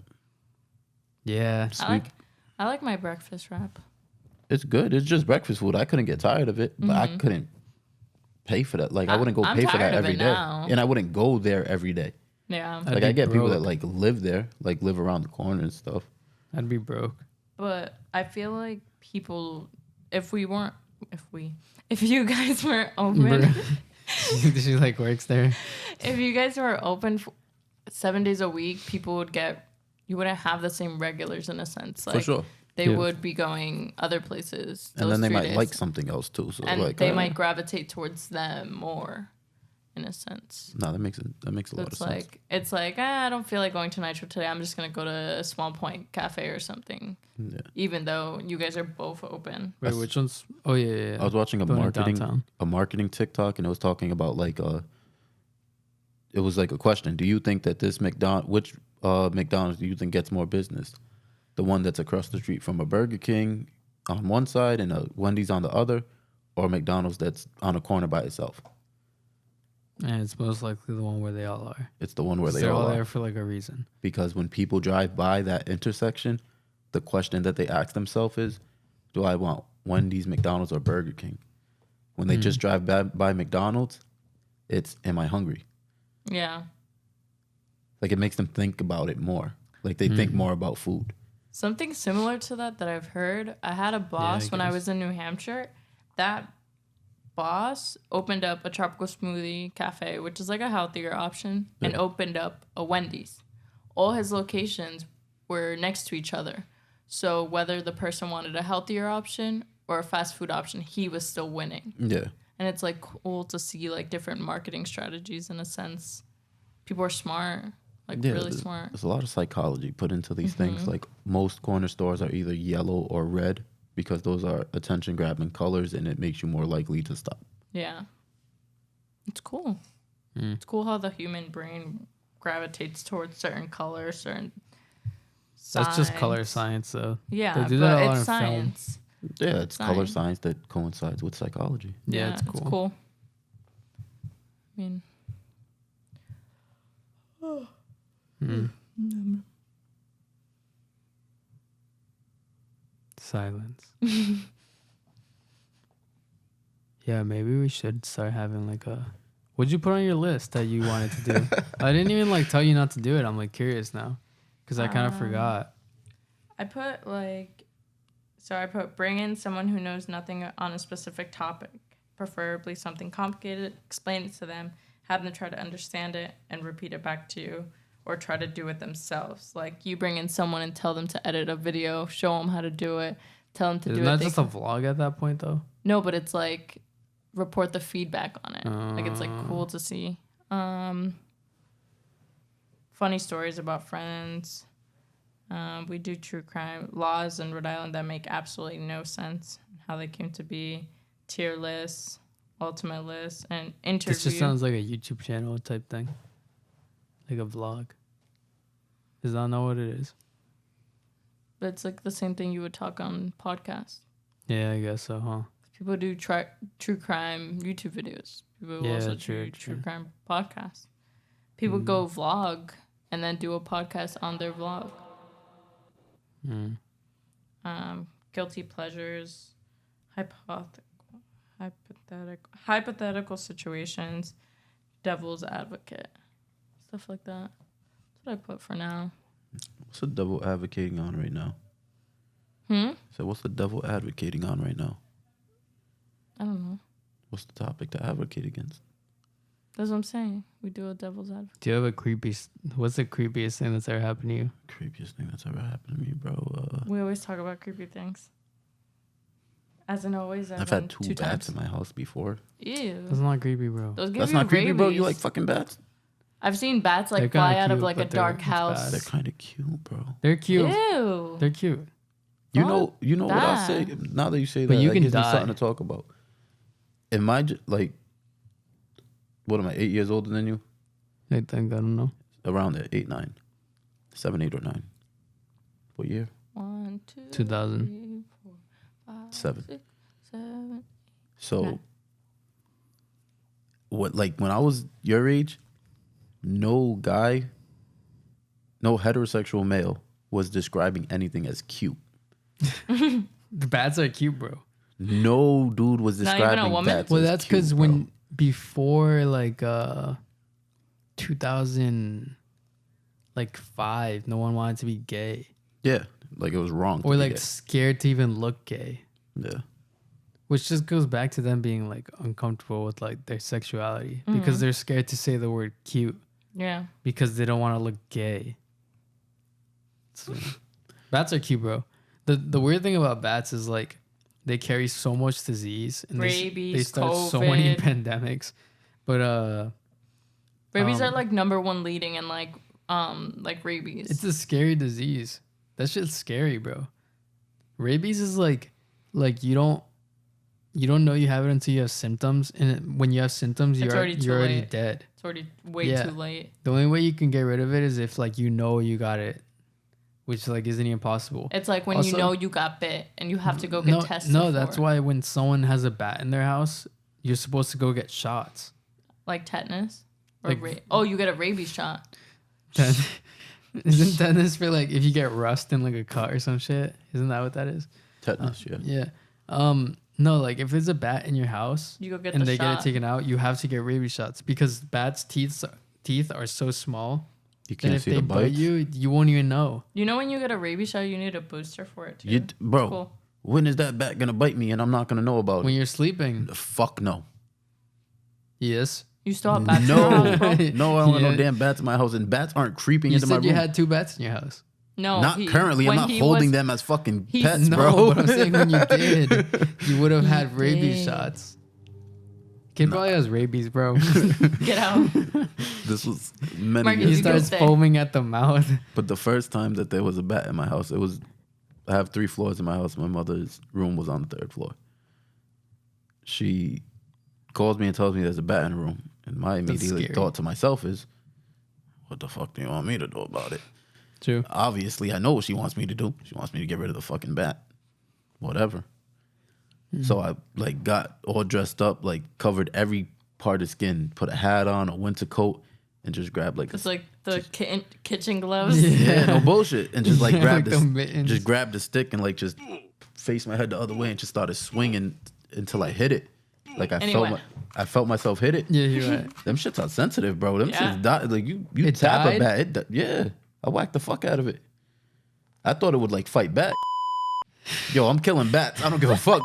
Yeah, I like my breakfast wrap. It's good. It's just breakfast food. I couldn't get tired of it, but I couldn't pay for that. Like I wouldn't go pay for that every day, and I wouldn't go there every day. Yeah, like I get people that like live there, like live around the corner and stuff. I'd be broke. But I feel like people, if you guys weren't open, she like works there. If you guys were open 7 days a week, you wouldn't have the same regulars in a sense. Like, for sure. They would be going other places. And then they might like something else too. So and like they might gravitate towards them more, in a sense. No, that makes a lot of sense. It's like I don't feel like going to Nitro today. I'm just gonna go to a Small Point Cafe or something. Yeah. Even though you guys are both open. Wait, which one's? Oh yeah. I was watching a marketing TikTok, and it was talking about like it was like a question. Do you think that this McDonald's do you think gets more business? The one that's across the street from a Burger King on one side and a Wendy's on the other, or McDonald's that's on a corner by itself? And it's most likely the one where they all are. It's the one where they're all are. there for like a reason. Because when people drive by that intersection, the question that they ask themselves is, do I want Wendy's, McDonald's, or Burger King? When they just drive by McDonald's, it's, am I hungry? Yeah. Mm-hmm. Like it makes them think about it more. Like they think more about food. Something similar to that I've heard. I had a boss when I was in New Hampshire. That boss opened up a tropical smoothie cafe, which is like a healthier option, and opened up a Wendy's. all his locations were next to each other. So whether the person wanted a healthier option or a fast food option, he was still winning. Yeah. And it's like cool to see like different marketing strategies in a sense. People are smart, like really smart. There's a lot of psychology put into these things. Like most corner stores are either yellow or red because those are attention grabbing colors and it makes you more likely to stop. Yeah. It's cool. It's cool how the human brain gravitates towards certain colors, certain signs. That's just color science, though. Yeah, they do that a lot it's in science. Yeah, it's color science that coincides with psychology. Yeah, it's cool. I mean, silence. Yeah, maybe we should start having like a. What'd you put on your list that you wanted to do? I didn't even like tell you not to do it. I'm like curious now, because I kind of forgot. I put I put bring in someone who knows nothing on a specific topic, preferably something complicated. Explain it to them, have them try to understand it and repeat it back to you, or try to do it themselves. Like you bring in someone and tell them to edit a video, show them how to do it, tell them to do it. Isn't that just a vlog at that point though? No, but it's like report the feedback on it. Like it's like cool to see. Funny stories about friends. We do true crime laws in Rhode Island that make absolutely no sense. How they came to be, tier lists, ultimate lists, and interview. This just sounds like a YouTube channel type thing, like a vlog. Does that know what it is? But it's like the same thing you would talk on podcast. Yeah, I guess so, huh? People do true crime YouTube videos. People also do true crime podcasts. People go vlog and then do a podcast on their vlog. Guilty pleasures, hypothetical situations, devil's advocate, stuff like that. That's what I put for now. What's the devil advocating on right now? So what's the devil advocating on right now? I don't know. What's the topic to advocate against? That's what I'm saying. We do a devil's advocate. Do you have a what's the creepiest thing that's ever happened to you? Creepiest thing that's ever happened to me, bro. We always talk about creepy things. As in always. I've had two bats in my house before. Ew. That's not creepy, bro. That's not creepy, bro. You like fucking bats? I've seen bats like fly out of like a dark house. They're kind of cute, bro. They're cute. Ew. They're cute. You know what I'll say? Now that you say that, you that can gives me die. something to talk about. In my, like, what am I, 8 years older than you? I think, I don't know. Around there, 8, 9. 7, 8, or 9. What year? 1, 2, 2000. 3, 4, 5, 7. 6, 7. So, 9. what? Like when I was your age, no heterosexual male was describing anything as cute. The bats are cute, bro. No dude was describing bats. Well, that's because when before like 2005, no one wanted to be gay. Yeah, like it was wrong. Or like scared to even look gay. Yeah. Which just goes back to them being like uncomfortable with like their sexuality because they're scared to say the word cute. Yeah. Because they don't want to look gay. So, bats are cute, bro. The weird thing about bats is like they carry so much disease and rabies, they start COVID. so many pandemics. But rabies are like number one leading in like rabies. It's a scary disease. That shit's scary, bro. Rabies is like you don't know you have it until you have symptoms, and when you have symptoms, you're already dead. It's already way too late. The only way you can get rid of it is if like you know you got it, which like isn't even possible. It's like when you know you got bit and you have to go get tested. No, that's why when someone has a bat in their house, you're supposed to go get shots. Like tetanus? Or you get a rabies shot. Isn't tetanus for like if you get rust in like a cut or some shit? Isn't that what that is? Tetanus, yeah. Yeah. No, like if there's a bat in your house you go get and they get it taken out, you have to get rabies shots because bats' teeth are so small. You can't see the bites. Bite you won't even know. You know when you get a rabies shot, you need a booster for it too. Bro, cool. When is that bat gonna bite me and I'm not gonna know about it? When you're sleeping. Fuck no. Yes. You still have bats in your house, bro? No, I don't want no damn bats in my house, and bats aren't creeping You into my said room. you had 2 bats in your house. No, Not currently. I'm not holding them as fucking pets, No, bro. but I'm saying when you did, you would have had rabies did. shots. Kid probably has rabies, bro. Get out. This was many Marcus, He years you ago. starts stay. foaming at the mouth. But the first time that there was a bat in my house, I have 3 floors in my house. My mother's room was on the 3rd floor. She calls me and tells me there's a bat in the room. And my immediate thought to myself is, what the fuck do you want me to do about it? True. Obviously, I know what she wants me to do. She wants me to get rid of the fucking bat. Whatever. So I like got all dressed up, like covered every part of skin, put a hat on, a winter coat, and just grabbed like It's like the kitchen gloves. yeah, no bullshit, and just like grabbed Like the mittens. just grabbed the stick and like just faced my head the other way and just started swinging until I hit it. Like I felt myself hit it. Yeah, you're right. Them shits are sensitive, bro. Them Yeah. shits die. Like you It tap died? a bat, yeah. I whacked the fuck out of it. I thought it would like fight back. Yo, I'm killing bats. I don't give a fuck.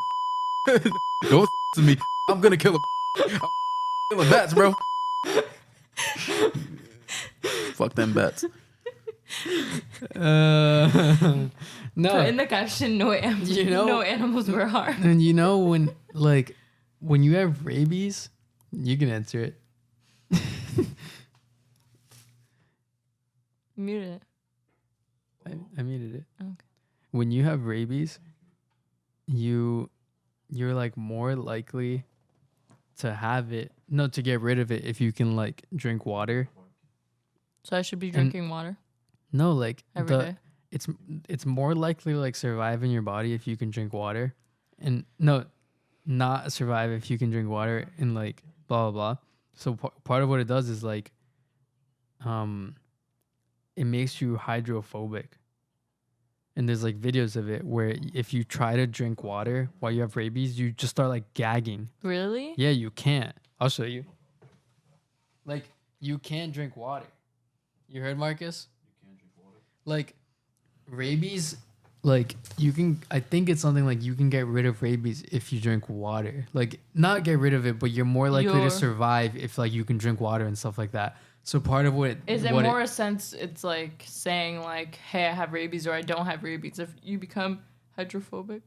Don't to me. I'm gonna kill I'm killing bats, bro. Fuck them bats. No. Put in the caption, no animals were harmed. And when you have rabies, you can answer it. Mute it. I muted it. Okay. When you have rabies, you're like more likely to get rid of it if you can like drink water. So I should be drinking water No, like every day. it's more likely to like survive in your body if you can drink water, and no, not survive if you can drink water and like blah blah blah. So part of what it does is like, it makes you hydrophobic. And there's like videos of it where if you try to drink water while you have rabies, you just start like gagging. Really? Yeah, you can't. I'll show you. Like, you can't drink water. You heard, Marcus? You can't drink water. Like, rabies, like, I think it's something like you can get rid of rabies if you drink water. Like, not get rid of it, but you're more likely to survive if, like, you can drink water and stuff like that. So part of what... Is it more a sense it's like saying, like, hey, I have rabies or I don't have rabies if you become hydrophobic?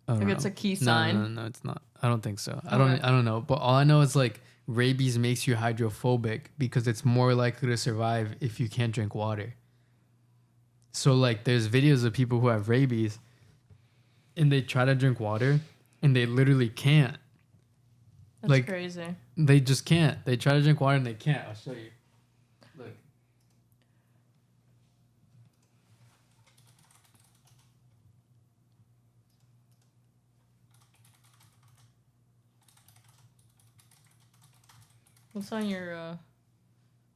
Like, it's a key sign? No, it's not. I don't think so. I don't know. But all I know is, like, rabies makes you hydrophobic because it's more likely to survive if you can't drink water. So, like, there's videos of people who have rabies and they try to drink water and they literally can't. That's like, crazy. They just can't. They try to drink water and they can't. I'll show you. Look. What's on your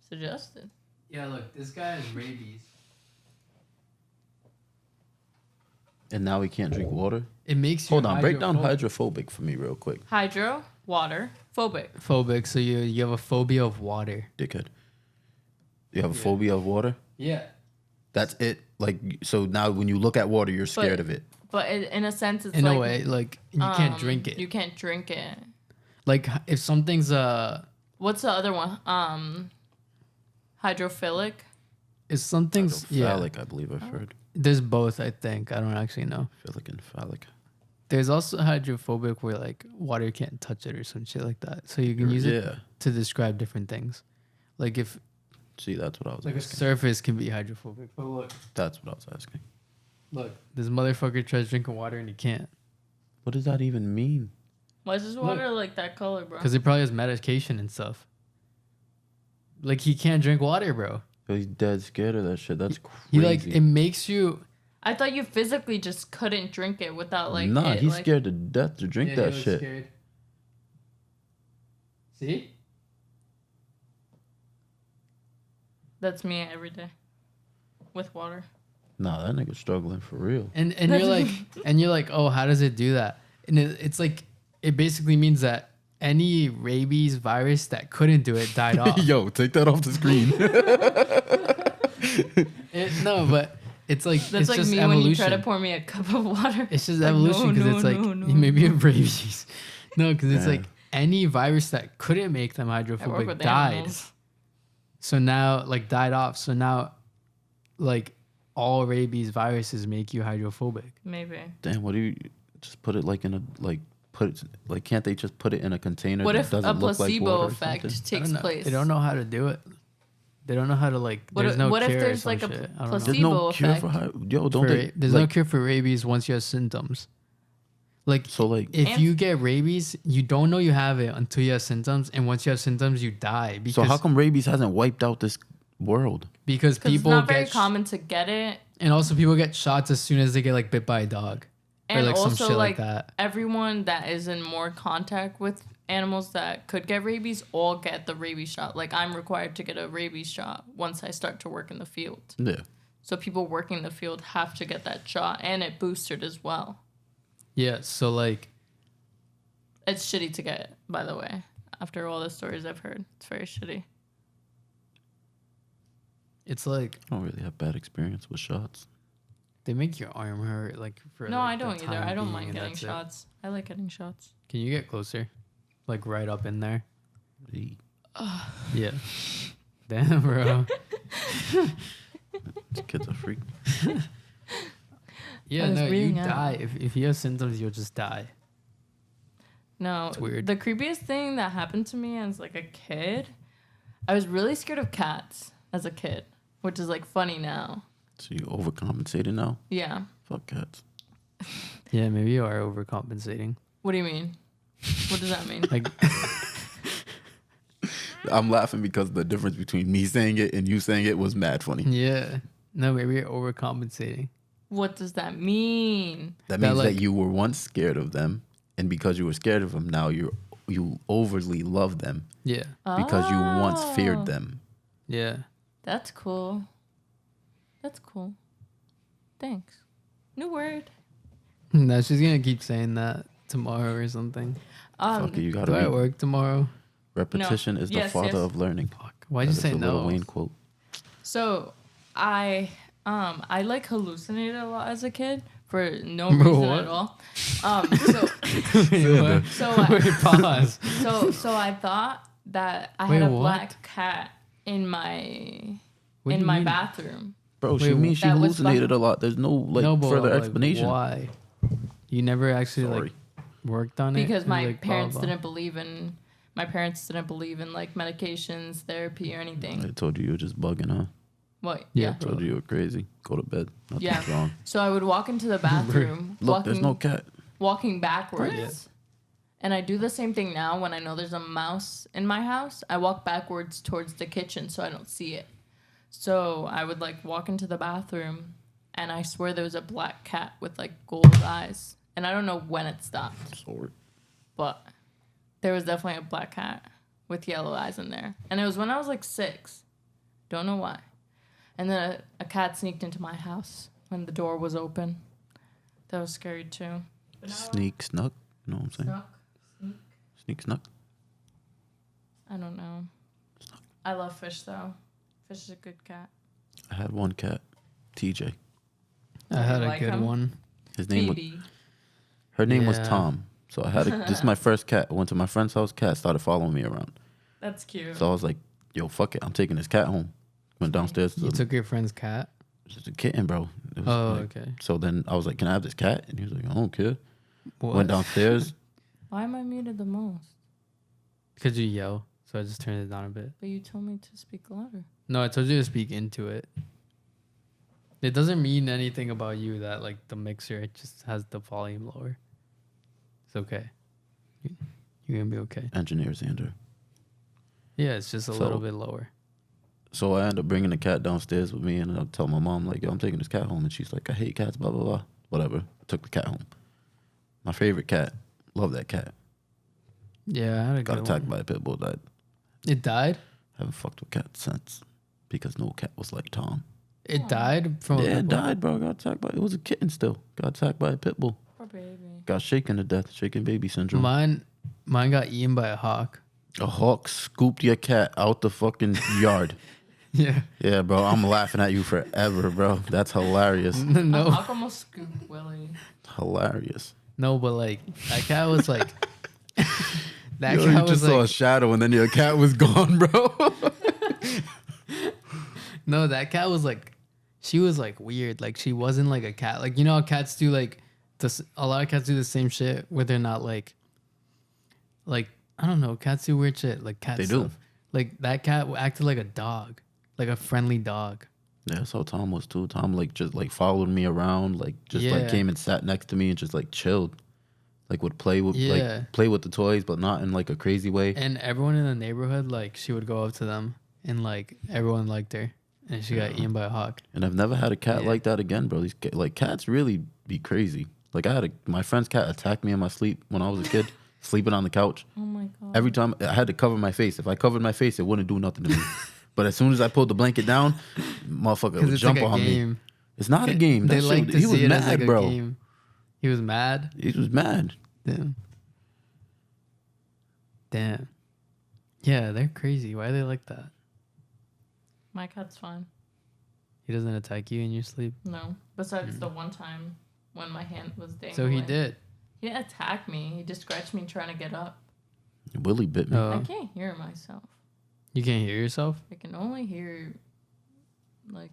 suggested? Yeah, look. This guy has rabies. And now we can't drink water? It makes you Hold on, break down hydrophobic for me real quick. Hydro, water, phobic. Phobic, so you have a phobia of water. Dickhead. You have a phobia of water? Yeah. That's it. Like, so now when you look at water, you're scared of it. But in a sense, it's in like... a way, like, you can't drink it. You can't drink it. Like, if something's What's the other one? Hydrophilic? if something's... Phallic, I believe I've heard. There's both, I think. I don't actually know. Philic and phallic. There's also hydrophobic where, like, water can't touch it or some shit like that. So you can use it to describe different things. Like, if... See, that's what I was like asking. a surface can be hydrophobic. But look. That's what I was asking. Look. This motherfucker tries drinking water and he can't. What does that even mean? Why is this water like that color, bro? Because it probably has medication and stuff. Like, he can't drink water, bro. He's dead scared of that shit. That's crazy. He, like, it makes you... I thought you physically just couldn't drink it without, like... Nah, he's like... scared to death to drink that shit. Scared. See? That's me every day. With water. Nah, that nigga's struggling for real. And you're like, oh, how does it do that? And it's like, it basically means that any rabies virus that couldn't do it died off. Yo, take that off the screen. No, but it's like that's it's like just me evolution. when you try to pour me a cup of water. It's just like, evolution because it's like maybe you have rabies. No, because it's like any virus that couldn't make them hydrophobic died. Animals. So now, like, died off. So now, like, all rabies viruses make you hydrophobic. Maybe. Damn, what do you just put it like in a can't they just put it in a container? What that if doesn't a look like placebo water or effect something? takes place? They don't know how to do it. They don't know how to there's no what cure if or there's some like a shit. I don't know. There's no placebo cure effect? for There's no cure for rabies once you have symptoms. Like, so like if you get rabies, you don't know you have it until you have symptoms, and once you have symptoms, you die. Because, so how come rabies hasn't wiped out this world? Because Because people it's not very get common to get it. and also people get shots as soon as they get like bit by a dog, And or like also, some shit like that. everyone that is in more contact with animals that could get rabies all get the rabies shot. Like, I'm required to get a rabies shot once I start to work in the field. Yeah. So people working in the field have to get that shot, and it boosted as well. Yeah, so like It's shitty to get it, by the way. After all the stories I've heard, it's very shitty. it's like I don't really have bad experience with shots. they make your arm hurt. Like for No, like, I don't the either. time I don't being, mind and getting that's it. shots. I like getting shots. Can you get closer, like right up in there? Hey, Yeah. Damn, bro. this kid's a freak. Yeah, I was no, you breathing out. die. If you have symptoms, you'll just die. No, It's weird. The creepiest thing that happened to me as like a kid, I was really scared of cats as a kid, which is like funny now. So you overcompensated now? Yeah. Fuck cats. Yeah, maybe you are overcompensating. What do you mean? What does that mean? Like, I'm laughing because the difference between me saying it and you saying it was mad funny. yeah. No, maybe you're overcompensating. What does that mean? That That, means like- that you were once scared of them, and because you were scared of them, now you overly love them Yeah. because you once Oh, feared them. Yeah. That's cool. That's cool. Thanks. New word. No, she's gonna keep saying that tomorrow or something. Fuck it, you Do gotta I read. work tomorrow? Repetition is the Yes, father yes. of learning. Fuck. Why'd you That is say a Lil no? Wayne quote. So I like hallucinated a lot as a kid for no Bro, reason what? at all. Wait, what? Wait, pause. So I thought that I Wait, had a what? black cat in my What do you mean? bathroom. Bro, she Wait, means she that was hallucinated a lot. There's no But, further like, explanation. Why? You never actually Sorry. like worked on it? Because And, my like, blah, parents blah. didn't believe in like medications, therapy, or anything. I told you were just bugging, huh? What? Yeah. I told you you were crazy. Go to bed. Nothing's Yeah. wrong. So I would walk into the bathroom, Look, there's no cat. walking backwards. Yeah. And I do the same thing now when I know there's a mouse in my house. I walk backwards towards the kitchen so I don't see it. So I would like walk into the bathroom and I swear there was a black cat with like gold eyes. And I don't know when it stopped, Sorry. but there was definitely a black cat with yellow eyes in there. And it was when I was like 6. Don't know why. And then a cat sneaked into my house when the door was open. That was scary too. Sneak, snuck. You know what I'm saying? Snuck. Sneak, snuck. I don't know. I love Fish though. Fish is a good cat. I had one cat, TJ. I had You a like good him? one. His name was, Phoebe. her name was Yeah. Tom. So I had this is my first cat. I went to my friend's house. Cat started following me around. That's cute. So I was like, yo, fuck it. I'm taking this cat home. Went downstairs. You took your friend's cat? Just a kitten, bro. It was Oh, like- okay. So then I was like, can I have this cat? And he was like, I don't care. What? Went downstairs. Why am I muted the most? Because you yell, so I just turned it down a bit. But you told me to speak louder. No, I told you to speak into it. It doesn't mean anything about you that like the mixer it just has the volume lower. It's okay. You're gonna be okay. Engineer Xander. Yeah, it's just a So- little bit lower. So I ended up bringing the cat downstairs with me, and I tell my mom, like, yo, I'm taking this cat home. And she's like, I hate cats, blah, blah, blah. Whatever. I took the cat home. My favorite cat. Love that cat. Yeah, I had a Got good attacked one. by a pit bull, died. It died. Haven't fucked with cats since because no cat was like Tom. It died from. Yeah, a it pit bull? died, bro. Got attacked by, it was a kitten still. Got attacked by a pit bull. Poor baby. Got shaken to death, shaken baby syndrome. Mine got eaten by a hawk. A hawk scooped your cat out the fucking yard. Yeah. Yeah, bro. I'm laughing at you forever, bro. That's hilarious. No, How come almost scoop Willie? Hilarious. no, but like that cat was like, That Yo, cat you was just saw a like, shadow and then your cat was gone, bro. no, that cat was like, she was like weird. Like she wasn't like a cat. Like you know how cats do like this. A lot of cats do the same shit where they're not like I don't know. Cats do weird shit like cat They stuff. do. Like that cat acted like a dog, like a friendly dog. Yeah, that's how Tom was too. Tom like just like followed me around, like just like Yeah. came and sat next to me and just like chilled. Like would play with Yeah. like play with the toys, but not in like a crazy way. And everyone in the neighborhood, like she would go up to them and like everyone liked her, and she got eaten by a hawk. And I've never had a cat Yeah. like that again, bro. These like cats really be crazy. Like I had my friend's cat attack me in my sleep when I was a kid, sleeping on the couch. Oh my god. Every time I had to cover my face. If I covered my face, it wouldn't do nothing to me. But as soon as I pulled the blanket down, motherfucker would It's jump like a on game. me. It's not a game. They That like shit, to he was see it as mad, like a bro. game. He was mad. He was mad. Damn. Yeah, they're crazy. Why are they like that? My cat's fine. He doesn't attack you in your sleep. No. Besides the one time when my hand was dangling. So he did. He didn't attack me. He just scratched me trying to get up. Willie bit me. I can't hear myself. You can't hear yourself? I can only hear like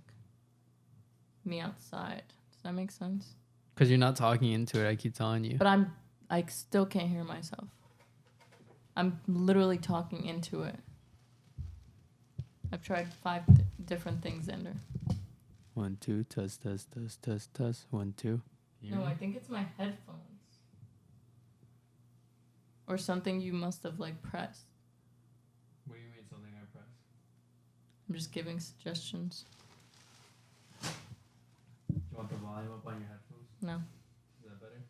me outside. Does that make sense? Because you're not talking into it. I keep telling you. But I still can't hear myself. I'm literally talking into it. I've tried 5 different things, Ender. 1, 2, test, test, test, test, test. 1, 2. No, I think it's my headphones. Or something you must have like pressed. What do you mean something I pressed? I'm just giving suggestions. Do you want the volume up on your headphones? No. Is that better?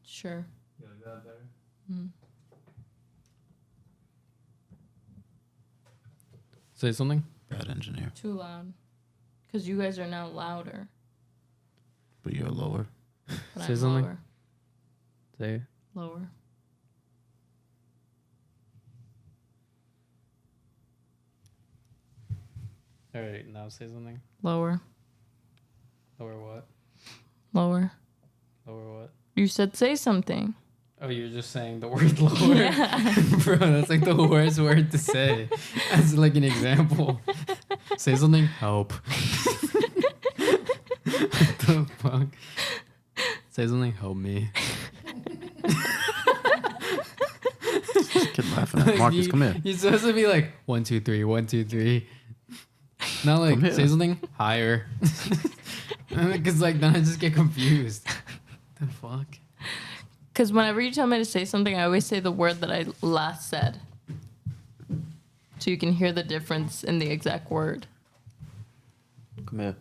Sure. You like that better? Mm. Say something? Bad engineer. Too loud. Because you guys are now louder. But you're lower. But Say I'm something. lower. Say. Lower. All right, now say something. Lower. Lower what? Lower. Lower what? You said say something. Oh, you're just saying the word lower? Yeah. Bro, that's like the worst word to say. As like an example. Say something. Help. What the fuck? Say something. Help me. Kid laughing at Marcus. Come here. You're supposed to be like 1, 2, 3, 1, 2, 3. Not like say something higher. Because like then I just get confused. The fuck? Because whenever you tell me to say something, I always say the word that I last said. So you can hear the difference in the exact word. Come here.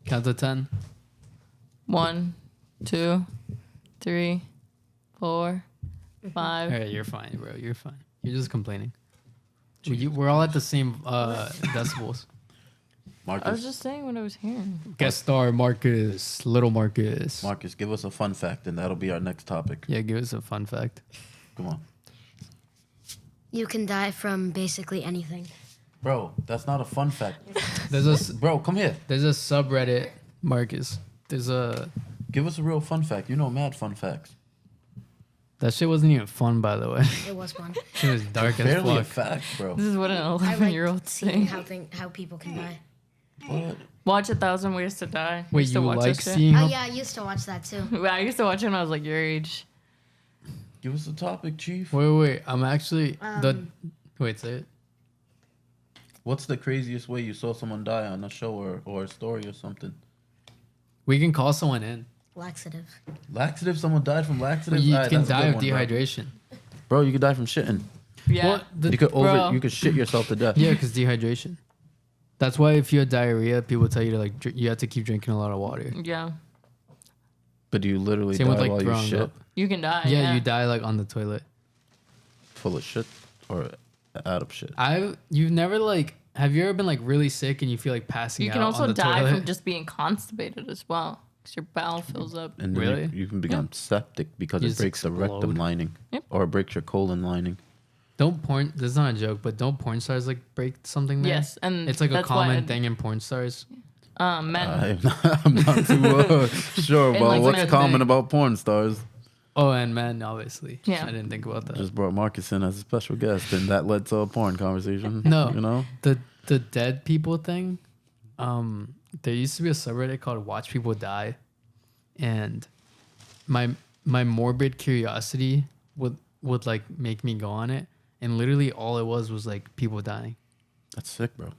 Count to 10. 1, 2, 3, 4, 5. All right, you're fine, bro. You're fine. You're just complaining. We're all at the same decibels. Marcus. I was just saying what I was hearing. Guest star Marcus, little Marcus. Marcus, give us a fun fact, and that'll be our next topic. Yeah, give us a fun fact. Come on. You can die from basically anything. Bro, that's not a fun fact. Bro, come here. There's a subreddit, Marcus. Give us a real fun fact. You know mad fun facts. That shit wasn't even fun, by the way. It was fun. It was dark as Barely a fuck. fact, bro. This is what an I 11-year-old like seeing saying. how people can die. What? Watch 1,000 Ways to Die. Wait, Used to you watch like that shit. seeing Oh how... yeah, I used to watch that too. I used to watch it when I was like your age. Give us a topic, Chief. Wait. I'm actually... Wait, say it. What's the craziest way you saw someone die on a show or a story or something? We can call someone in. Laxative. Laxative? Someone died from laxative? You Alright, can that's a die good of one, dehydration. Bro, you could die from shitting. Yeah. Well, You could Bro. you could shit yourself to death. Yeah, because dehydration. That's why if you have diarrhea, people tell you to like you have to keep drinking a lot of water. Yeah. But do you literally Same die with like while you throwing shit? up. You can die. Yeah, you die like on the toilet. Full of shit or out of shit? You've never like have you ever been like really sick and you feel like passing You out can also on the die toilet? from just being constipated as well. Because your bowel fills up. And then Really? you can become septic because You it just breaks the rectum explode. lining. Yep. Or it breaks your colon lining. This is not a joke, but don't porn stars like break something there? Yes, and It's like a that's why common thing in porn stars. Men. I'm not too sure And, about like, what's men common thing. about porn stars. Oh, and men, obviously. Yeah. I didn't think about that. Just brought Marcus in as a special guest, and that led to a porn conversation. No, you know, the dead people thing. There used to be a subreddit called "Watch People Die," and my morbid curiosity would like make me go on it, and literally all it was like people dying. that's sick, bro.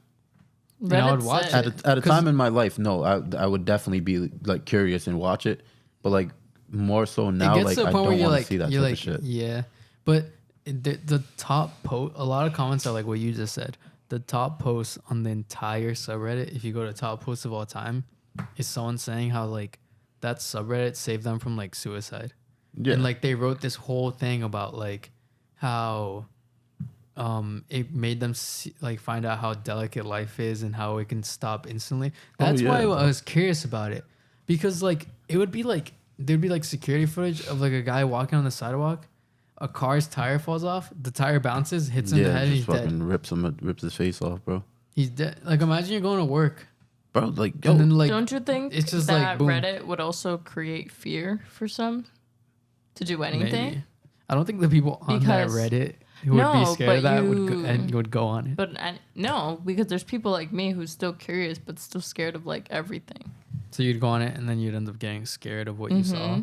And I would watch Reddit's it. At a time in my life, no, I would definitely be like curious and watch it, but like more so now, like I don't want to see that type of shit. Yeah, but the top post, a lot of comments are like what you just said. The top post on the entire subreddit, if you go to top posts of all time, is someone saying how like that subreddit saved them from like suicide. Yeah. And like they wrote this whole thing about like how it made them like find out how delicate life is and how it can stop instantly. That's why I was curious about it, because like it would be like there'd be like security footage of like a guy walking on the sidewalk, a car's tire falls off, the tire bounces, hits him in the head, and he's dead. Rips his face off, bro. He's dead. Like imagine you're going to work, bro. Like, yo, and then like Don't you think it's just that like boom. Reddit would also create fear for some to do anything? Maybe. I don't think the people on that Because- Reddit who would be No, scared of but that you- would go on it. But no, because there's people like me who's still curious but still scared of like everything. So you'd go on it, and then you'd end up getting scared of what you saw.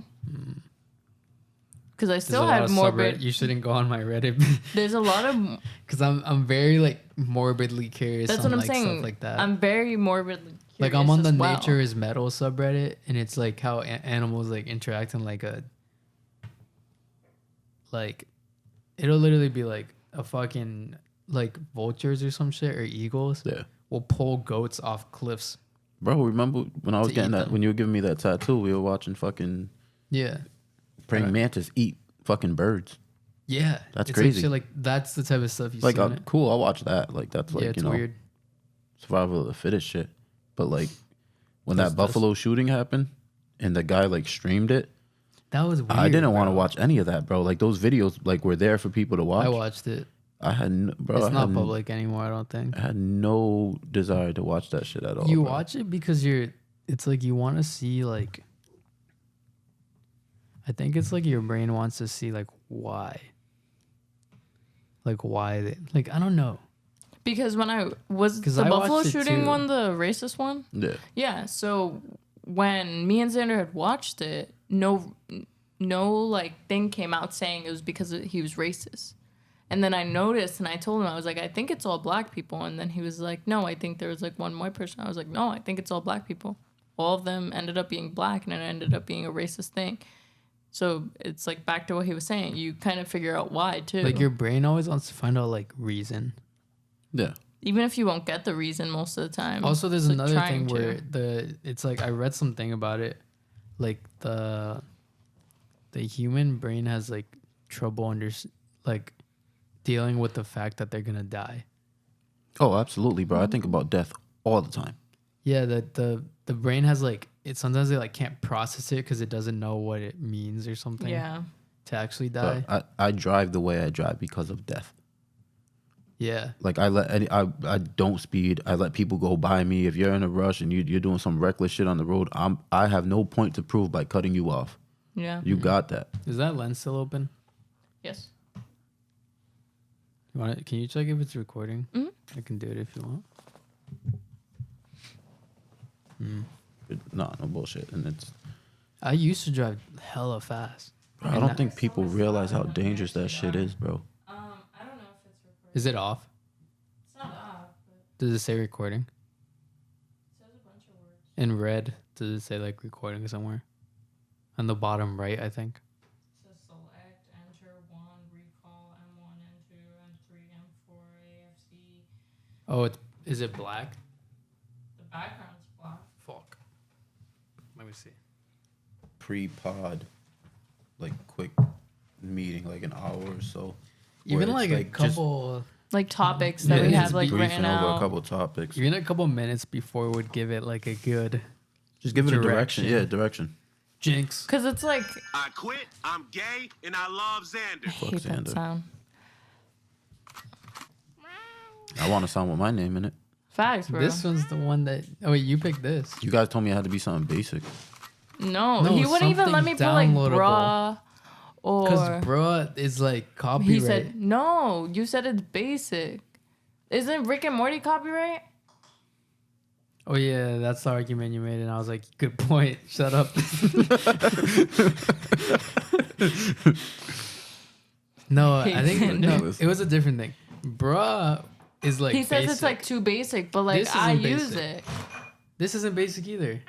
Because I There's still a lot have of morbid. subreddit. You shouldn't go on my Reddit There's a lot of. because I'm very like morbidly curious. That's on, what I'm like, saying. Stuff like that. I'm very morbidly curious. Like I'm on the as well. nature is metal subreddit, and it's like how animals like interact in like a like it'll literally be like a fucking like vultures or some shit or eagles yeah, will pull goats off cliffs. bro. Remember when I was To getting eat that? them. When you were giving me that tattoo, we were watching fucking Yeah, praying Right. mantis eat fucking birds. yeah, That's it's crazy. Like, shit, like that's the type of stuff you Like, see. On it. cool. I'll watch that. Like, that's like Yeah, it's you know, weird. survival of the fittest shit. But like, when That's- that Buffalo shooting happened, and the guy like streamed it, That was weird. I didn't want to bro. watch any of that, bro. Like those videos, like were there for people to watch. I watched it. I had, bro. It's I not had, public anymore. I don't think. I had no desire to watch that shit at all. You bro. watch it because it's like you want to see like. I think it's like your brain wants to see like why. Like why they like I don't know. Because when I was 'Cause the I Buffalo watched it shooting too. one, the racist one. Yeah. Yeah. So when me and Xander had watched it, no like thing came out saying it was because he was racist. And then I noticed, and I told him, I was like, I think it's all black people. And then he was like, no, I think there was like one white person. I was like, no, I think it's all black people. All of them ended up being black, and it ended up being a racist thing. So it's like back to what he was saying. You kind of figure out why too. Like your brain always wants to find out like reason. Yeah. Even if you won't get the reason most of the time. Also, there's it's like another trying thing to. where it's like I read something about it, like the human brain has like trouble like dealing with the fact that they're gonna die. Oh, absolutely, bro. I think about death all the time. Yeah, the brain has like it sometimes they like can't process it because it doesn't know what it means or something. Yeah. To actually die. But I drive the way I drive because of death. Yeah. Like I don't speed. I let people go by me. If you're in a rush and you're doing some reckless shit on the road, I have no point to prove by cutting you off. Yeah. You got that. Is that lens still open? Yes. You want it? Can you check if it's recording? Mhm. I can do it if you want. No bullshit. And it's I used to drive hella fast. I don't think people realize how dangerous that shit is, bro. I don't know if it's recording. Is it off? It's not off, but Does it say recording? it says a bunch of words. In red, does it say like recording somewhere? On the bottom right, I think. It says select, enter 1, recall, M1, N2, M3, M4, AFC. Oh, is it black? The background's black. Fuck. Let me see. Pre-pod, like quick meeting, like an hour or so. Even where it's like a just couple, Like topics Yeah, that we it's have like briefing ran over a out. couple topics. even a couple minutes before would give it like a good Just give it a direction. Direction. Yeah, direction. jinx. Because it's like, I quit, I'm gay, and I love Xander. I hate that Xander. sound. I want a song with my name in it. Facts, bro. This one's the one that. Oh wait, you picked this. You guys told me it had to be something basic. No, No, he wouldn't even let me something put like downloadable. raw Or Because bruh is like copyright. he said no. You said it's basic. Isn't Rick and Morty copyright? Oh yeah, that's the argument you made, and I was like, good point. Shut up. No, I think no, it was a different thing. Bruh is like He says basic. it's like too basic, but like This I isn't use basic. it. This isn't basic either.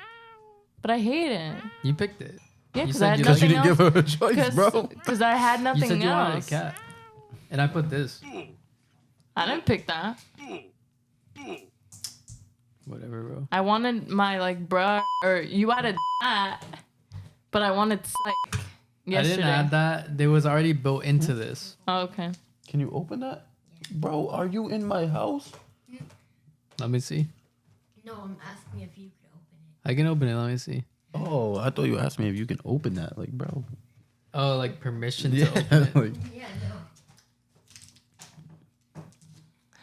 But I hate it. You picked it. Yeah, You because said I had you Because you nothing didn't else. give her a choice, bro. Because I had You nothing said you wanted a else. cat, and I put this. I didn't pick that. Whatever, bro. I wanted my like bruh or you added that, but I wanted psych yesterday. I didn't add that. It was already built into this. Oh, okay. Can you open that? Bro, are you in my house? Let me see. No, I'm asking if you could open it. I can open it. Let me see. Oh, I thought you asked me if you can open that. Like, bro. Oh, like permission Yeah. to open it. like, Yeah, no.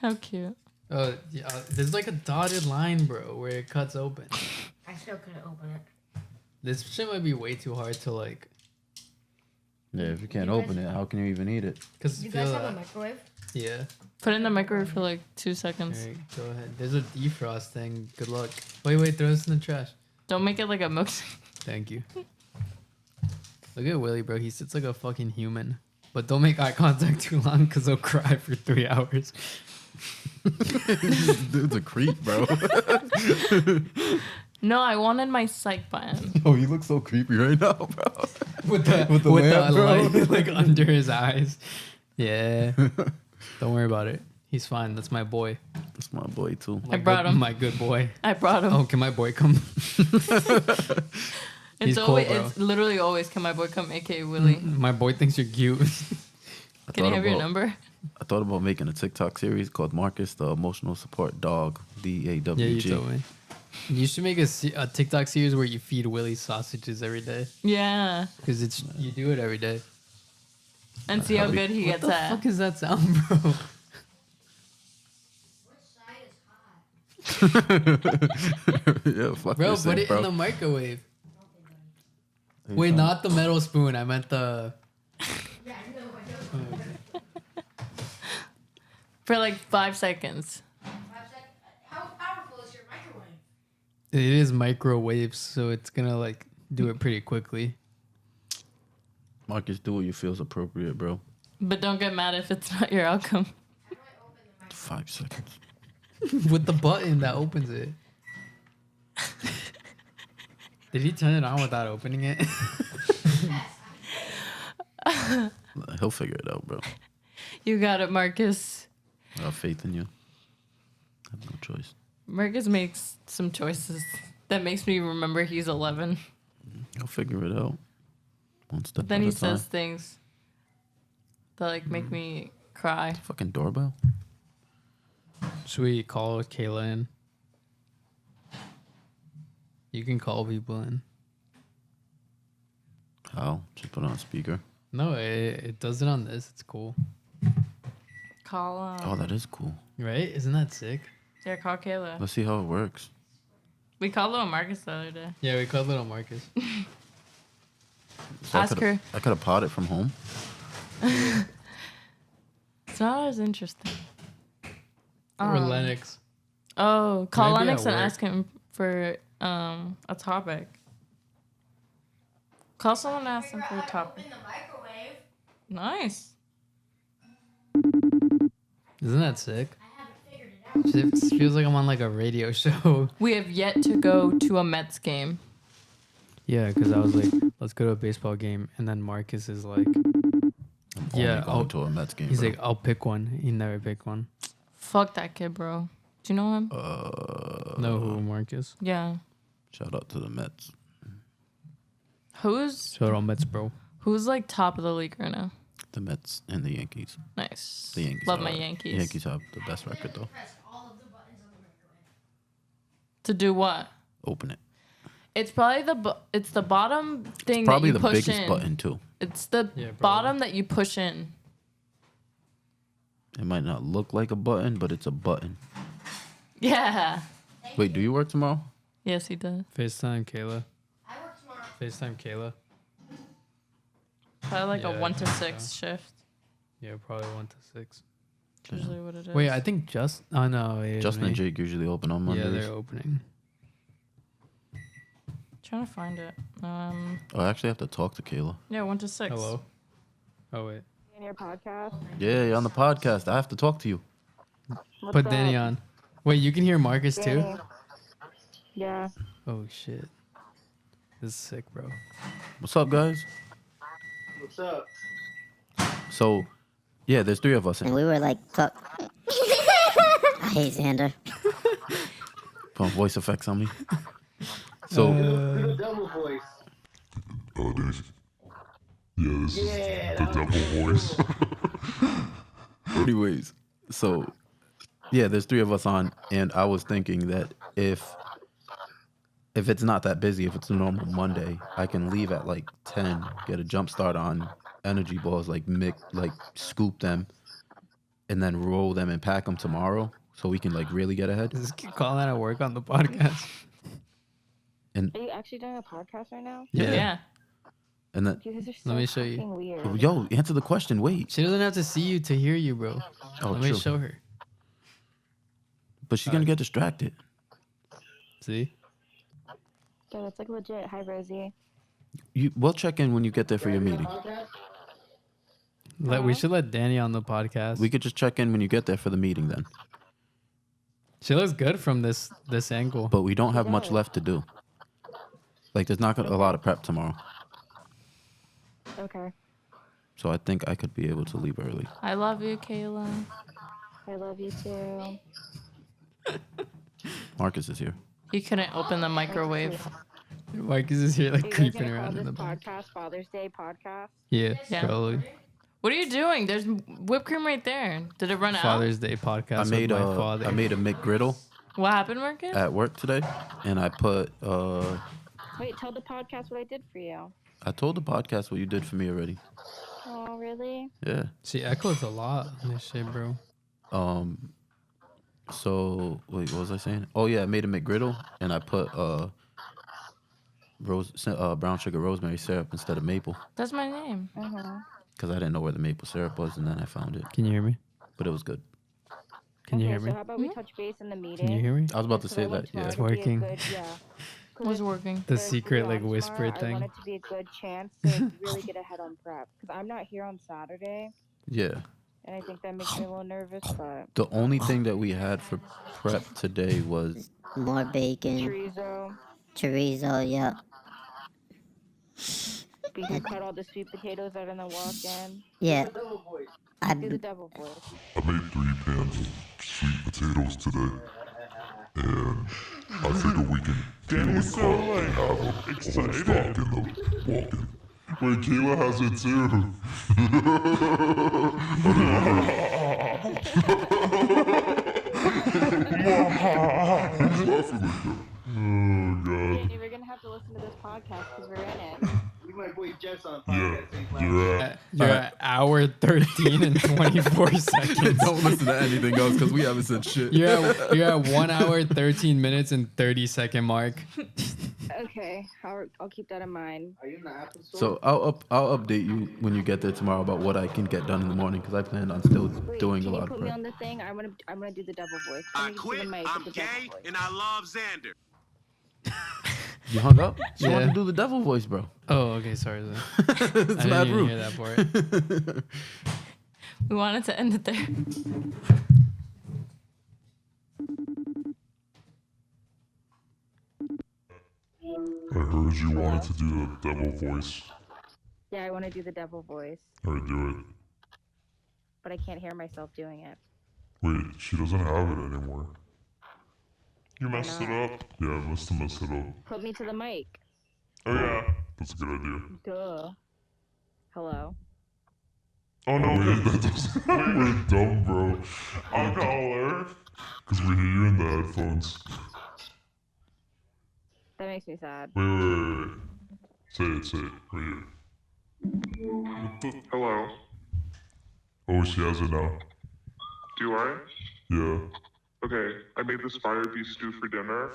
How cute. Oh, yeah. There's like a dotted line, bro, where it cuts open. I still couldn't open it. This shit might be way too hard to like. yeah, if you can't You guys- open it, how can you even eat it? Cause You feel guys have a that. microwave? Yeah. Put it in the microwave for like 2 seconds. Alright, go ahead. There's a defrost thing. Good luck. Wait, throw this in the trash. Don't make it like a milkshake. Thank you. Look at Willie, bro. He sits like a fucking human. But don't make eye contact too long because he'll cry for 3 hours. Dude's a creep, bro. No, I wanted my psych button. Oh, you look so creepy right now, bro. With the lamp, bro. light like under his eyes. Yeah. Don't worry about it. He's fine. That's my boy. That's my boy, too. My brought good- him. My good boy. I brought him. Oh, can my boy come? He's cool, always, bro. it's literally always can my boy come, aka Willie. My boy thinks you're cute. Can I have your number? I thought about making a TikTok series called Marcus, the emotional support dog, DAWG. Yeah, you told me. You should make a TikTok series where you feed Willie sausages every day. Yeah. Because it's you do it every day. And see how good he gets What the at. fuck is that sound, bro? Which side is hot? Yeah, fuck Bro, yourself, put it bro. in the microwave. Wait, not the metal spoon. I meant the. Yeah, no, I don't. For like 5 seconds. 5 seconds. How powerful is your microwave? It is microwaves, so it's gonna like do it pretty quickly. Marcus, do what you feels appropriate, bro. But don't get mad if it's not your outcome. How do I open the microwave? 5 seconds. With the button that opens it. Did he turn it on without opening it? He'll figure it out, bro. You got it, Marcus. I have faith in you. I have no choice. Marcus makes some choices that makes me remember he's 11. He'll figure it out. One step Then at he a time. says things that like make me cry. Fucking doorbell. Should we call Kayla in? You can call people in. How? Just put it on speaker. No, it does it on this. It's cool. Call Oh, that is cool. Right? Isn't that sick? yeah, call Kayla. Let's see how it works. We called little Marcus the other day. Yeah, we called little Marcus. So Ask her. I could have potted from home. It's not as interesting. Or Lennox. Oh, call Maybe Lennox at and work. ask him for a topic. Call someone and ask them for a topic. Open the microwave. Nice. Isn't that sick? I haven't figured it out. It feels like I'm on like a radio show. We have yet to go to a Mets game. Yeah, because I was like, let's go to a baseball game. And then Marcus is like, Yeah, I'll- going to a Mets game. he's bro. like, I'll pick one. He never picked one. Fuck that kid, bro. Do you know him? No, who Marcus? Yeah. Shout out to the Mets. Who's Shout out Mets, bro. like top of the league right now? The Mets and the Yankees. Nice. The Yankees. Love are- my Yankees. The Yankees have the best record though. Press all of the buttons on the microwave. To do what? Open it. It's probably it's the bottom thing Probably that the you push biggest in. button too. It's the Yeah, probably. bottom that you push in. It might not look like a button, but it's a button. Yeah. Wait, do you work tomorrow? Yes, he does. FaceTime Kayla. I work tomorrow. FaceTime Kayla. Probably like a Yeah, 1 to I 6 think shift. Yeah, probably 1 to 6. That's usually what it is. Wait, I think oh no, wait, Justin and Jake usually open on Mondays. Yeah, they're opening. Trying to find it. Oh, I actually have to talk to Kayla. Yeah, 1 to 6. Hello. Oh wait. In your podcast. Yeah, you're on the podcast. I have to talk to you. What's Put up? Danny on. Wait, you can hear Marcus too? Danny. Yeah. Oh shit. This is sick, bro. What's up, guys? What's up? So, yeah, there's 3 of us. And we were like, fuck. I hate Xander. Put voice effects on me. So, Do the double voice. Oh, dude. Yeah, this Yeah, is the double voice. anyways, so yeah, there's 3 of us on, and I was thinking that if it's not that busy, if it's a normal Monday, I can leave at like 10, get a jump start on energy balls, like scoop them, and then roll them and pack them tomorrow, so we can like really get ahead. Is this kid calling out of work on the podcast? And Are you actually doing a podcast right now? Yeah. and then You guys are so Let me show you. fucking weird. yo, answer the question. Wait. She doesn't have to see you to hear you, bro. Oh, Let me true. show her. But she's gonna get distracted. See? Yeah, that's like legit. Hi, Rosie. We'll check in when you get there for your meeting. We should let Danny on the podcast. We could just check in when you get there for the meeting then. She looks good from this angle. But we don't have much left to do. Like, there's not a lot of prep tomorrow. Okay. So I think I could be able to leave early. I love you, Kayla. I love you too. Marcus is here. You couldn't open the microwave. Marcus is here Are like you guys creeping gonna call around in this the back. podcast Father's Day podcast? Yeah, Yeah. probably. What are you doing? There's whipped cream right there. Did it run out? Father's Day podcast I made with my father. a McGriddle What happened, Marcus? at work today, and I put Wait, tell the podcast what I did for you. I told the podcast what you did for me already. Oh, really? Yeah. She echoes a lot on this shit, bro. So wait, what was I saying? Oh yeah, I made a McGriddle, and I put brown sugar rosemary syrup instead of maple, That's my name. because I didn't know where the maple syrup was, and then I found it. Can you hear me? But it was good. Can you Okay, hear me? So how about we touch base in the meeting? Can you hear me? I was about to Because say I want that. Yeah. tomorrow to be a working. good- yeah. 'Cause Was if working. The there's secret, really like, on whisper tomorrow, I thing. want it to be a good chance to really get ahead on prep. Because I'm not here on Saturday, Yeah. and I think that makes me a little nervous, but The only thing that we had for prep today was More bacon. chorizo, Chorizo, yeah. we can cut all the sweet potatoes that are gonna walk in. Yeah. Do the I, devil voice. I made 3 pans of sweet potatoes today. And I figure we can Danny's so like excited. excited. In the walk-in. Wait, Kayla has it too. Who's laughing like that? Oh god. Danny, we're gonna have to listen to this podcast because we're in it. We might boy Jeff's on Yeah, podcast. so he's laughing. you're at. You're at hour 13 and 24 seconds. don't listen to anything else because we haven't said shit. You're at 1 hour, 13 minutes, and 30-second mark. Okay, I'll keep that in mind. Are you in the Apple store? So I'll update you when you get there tomorrow about what I can get done in the morning, because I plan on still Wait, doing a can you lot of put me prep. on the thing? I'm gonna do the devil voice. I Let me quit. see the mic I'm with the devil gay, voice. and I love Xander. You hung up? She wanted Yeah. to do the devil voice, bro. Oh, okay, sorry. Then. It's I didn't mad even rude. hear that part. We wanted to end it there. I heard you wanted to do the devil voice. Yeah, I want to do the devil voice, Alright, do it. but I can't hear myself doing it. Wait, she doesn't have it anymore. You messed it up. Yeah, I must have messed it up. Put me to the mic. Oh yeah. That's a good idea. Duh. Hello. Oh no. Wait, that doesn't. We're dumb, bro. I'll call her. Because we hear you in the headphones. That makes me sad. Wait. Say it. Right here. Hello. Oh, she has it now. Do I? Yeah. Okay. I made this fire beef stew for dinner.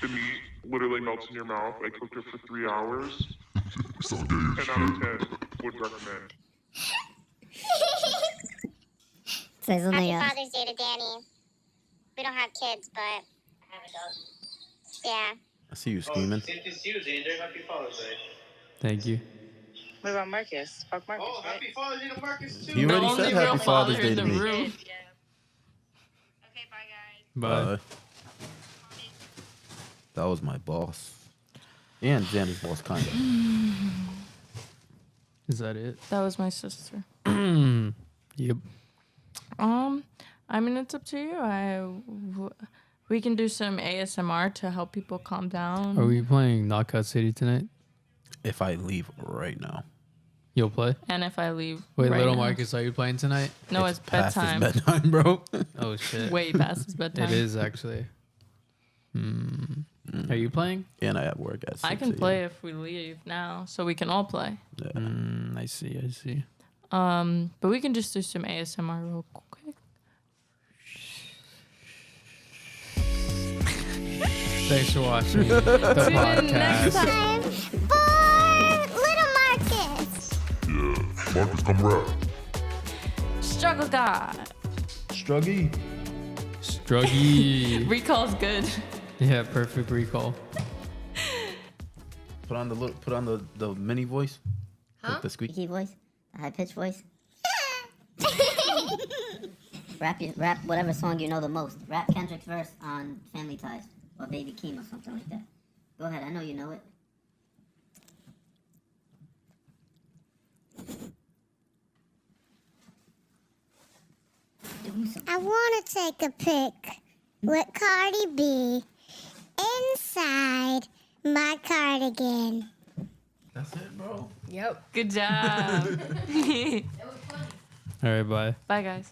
The meat literally melts in your mouth. I cooked it for 3 hours. Stop getting 10 out of shit. 10. would recommend? Say something Happy else. Father's Day to Danny. We don't have kids, but I have a dog. Yeah. I see you scheming. Same thing to you, Xander. Happy Father's Day. Thank you. What about Marcus? Fuck Marcus, Oh, right? happy Father's Day to Marcus, too. He already The said only real Happy Father's father Day in to the me. room. Okay, bye, guys. Bye. That was my boss. And Xander's boss, kind of. Is that it? That was my sister. Yep. I mean, it's up to you. We can do some ASMR to help people calm down. Are we playing Knockout City tonight? If I leave right now. You'll play? And if I leave, Wait, right little now. Marcus, are you playing tonight? No, it's past his bedtime. bedtime, bro. Oh shit. Way past his bedtime. It is actually. Are you playing? And I at work at 6 I can a.m. play if we leave now, so we can all play. Yeah. I see. But we can just do some ASMR real quick. Thanks for watching the Tune in next podcast. time. For little Marcus. Yeah, Marcus, come rap. Struggle God. Struggy. Struggy. Recall's good. Yeah, perfect recall. Put on the mini voice. Huh? Like the squeak. Squeaky voice, a high pitched voice. Rap whatever song you know the most. Rap Kendrick's verse on Family Ties or Baby Keem or something like that. Go ahead, I know you know it. I want to take a pic with Cardi B inside my cardigan. That's it, bro. Yep. Good job. All right, bye. Bye, guys.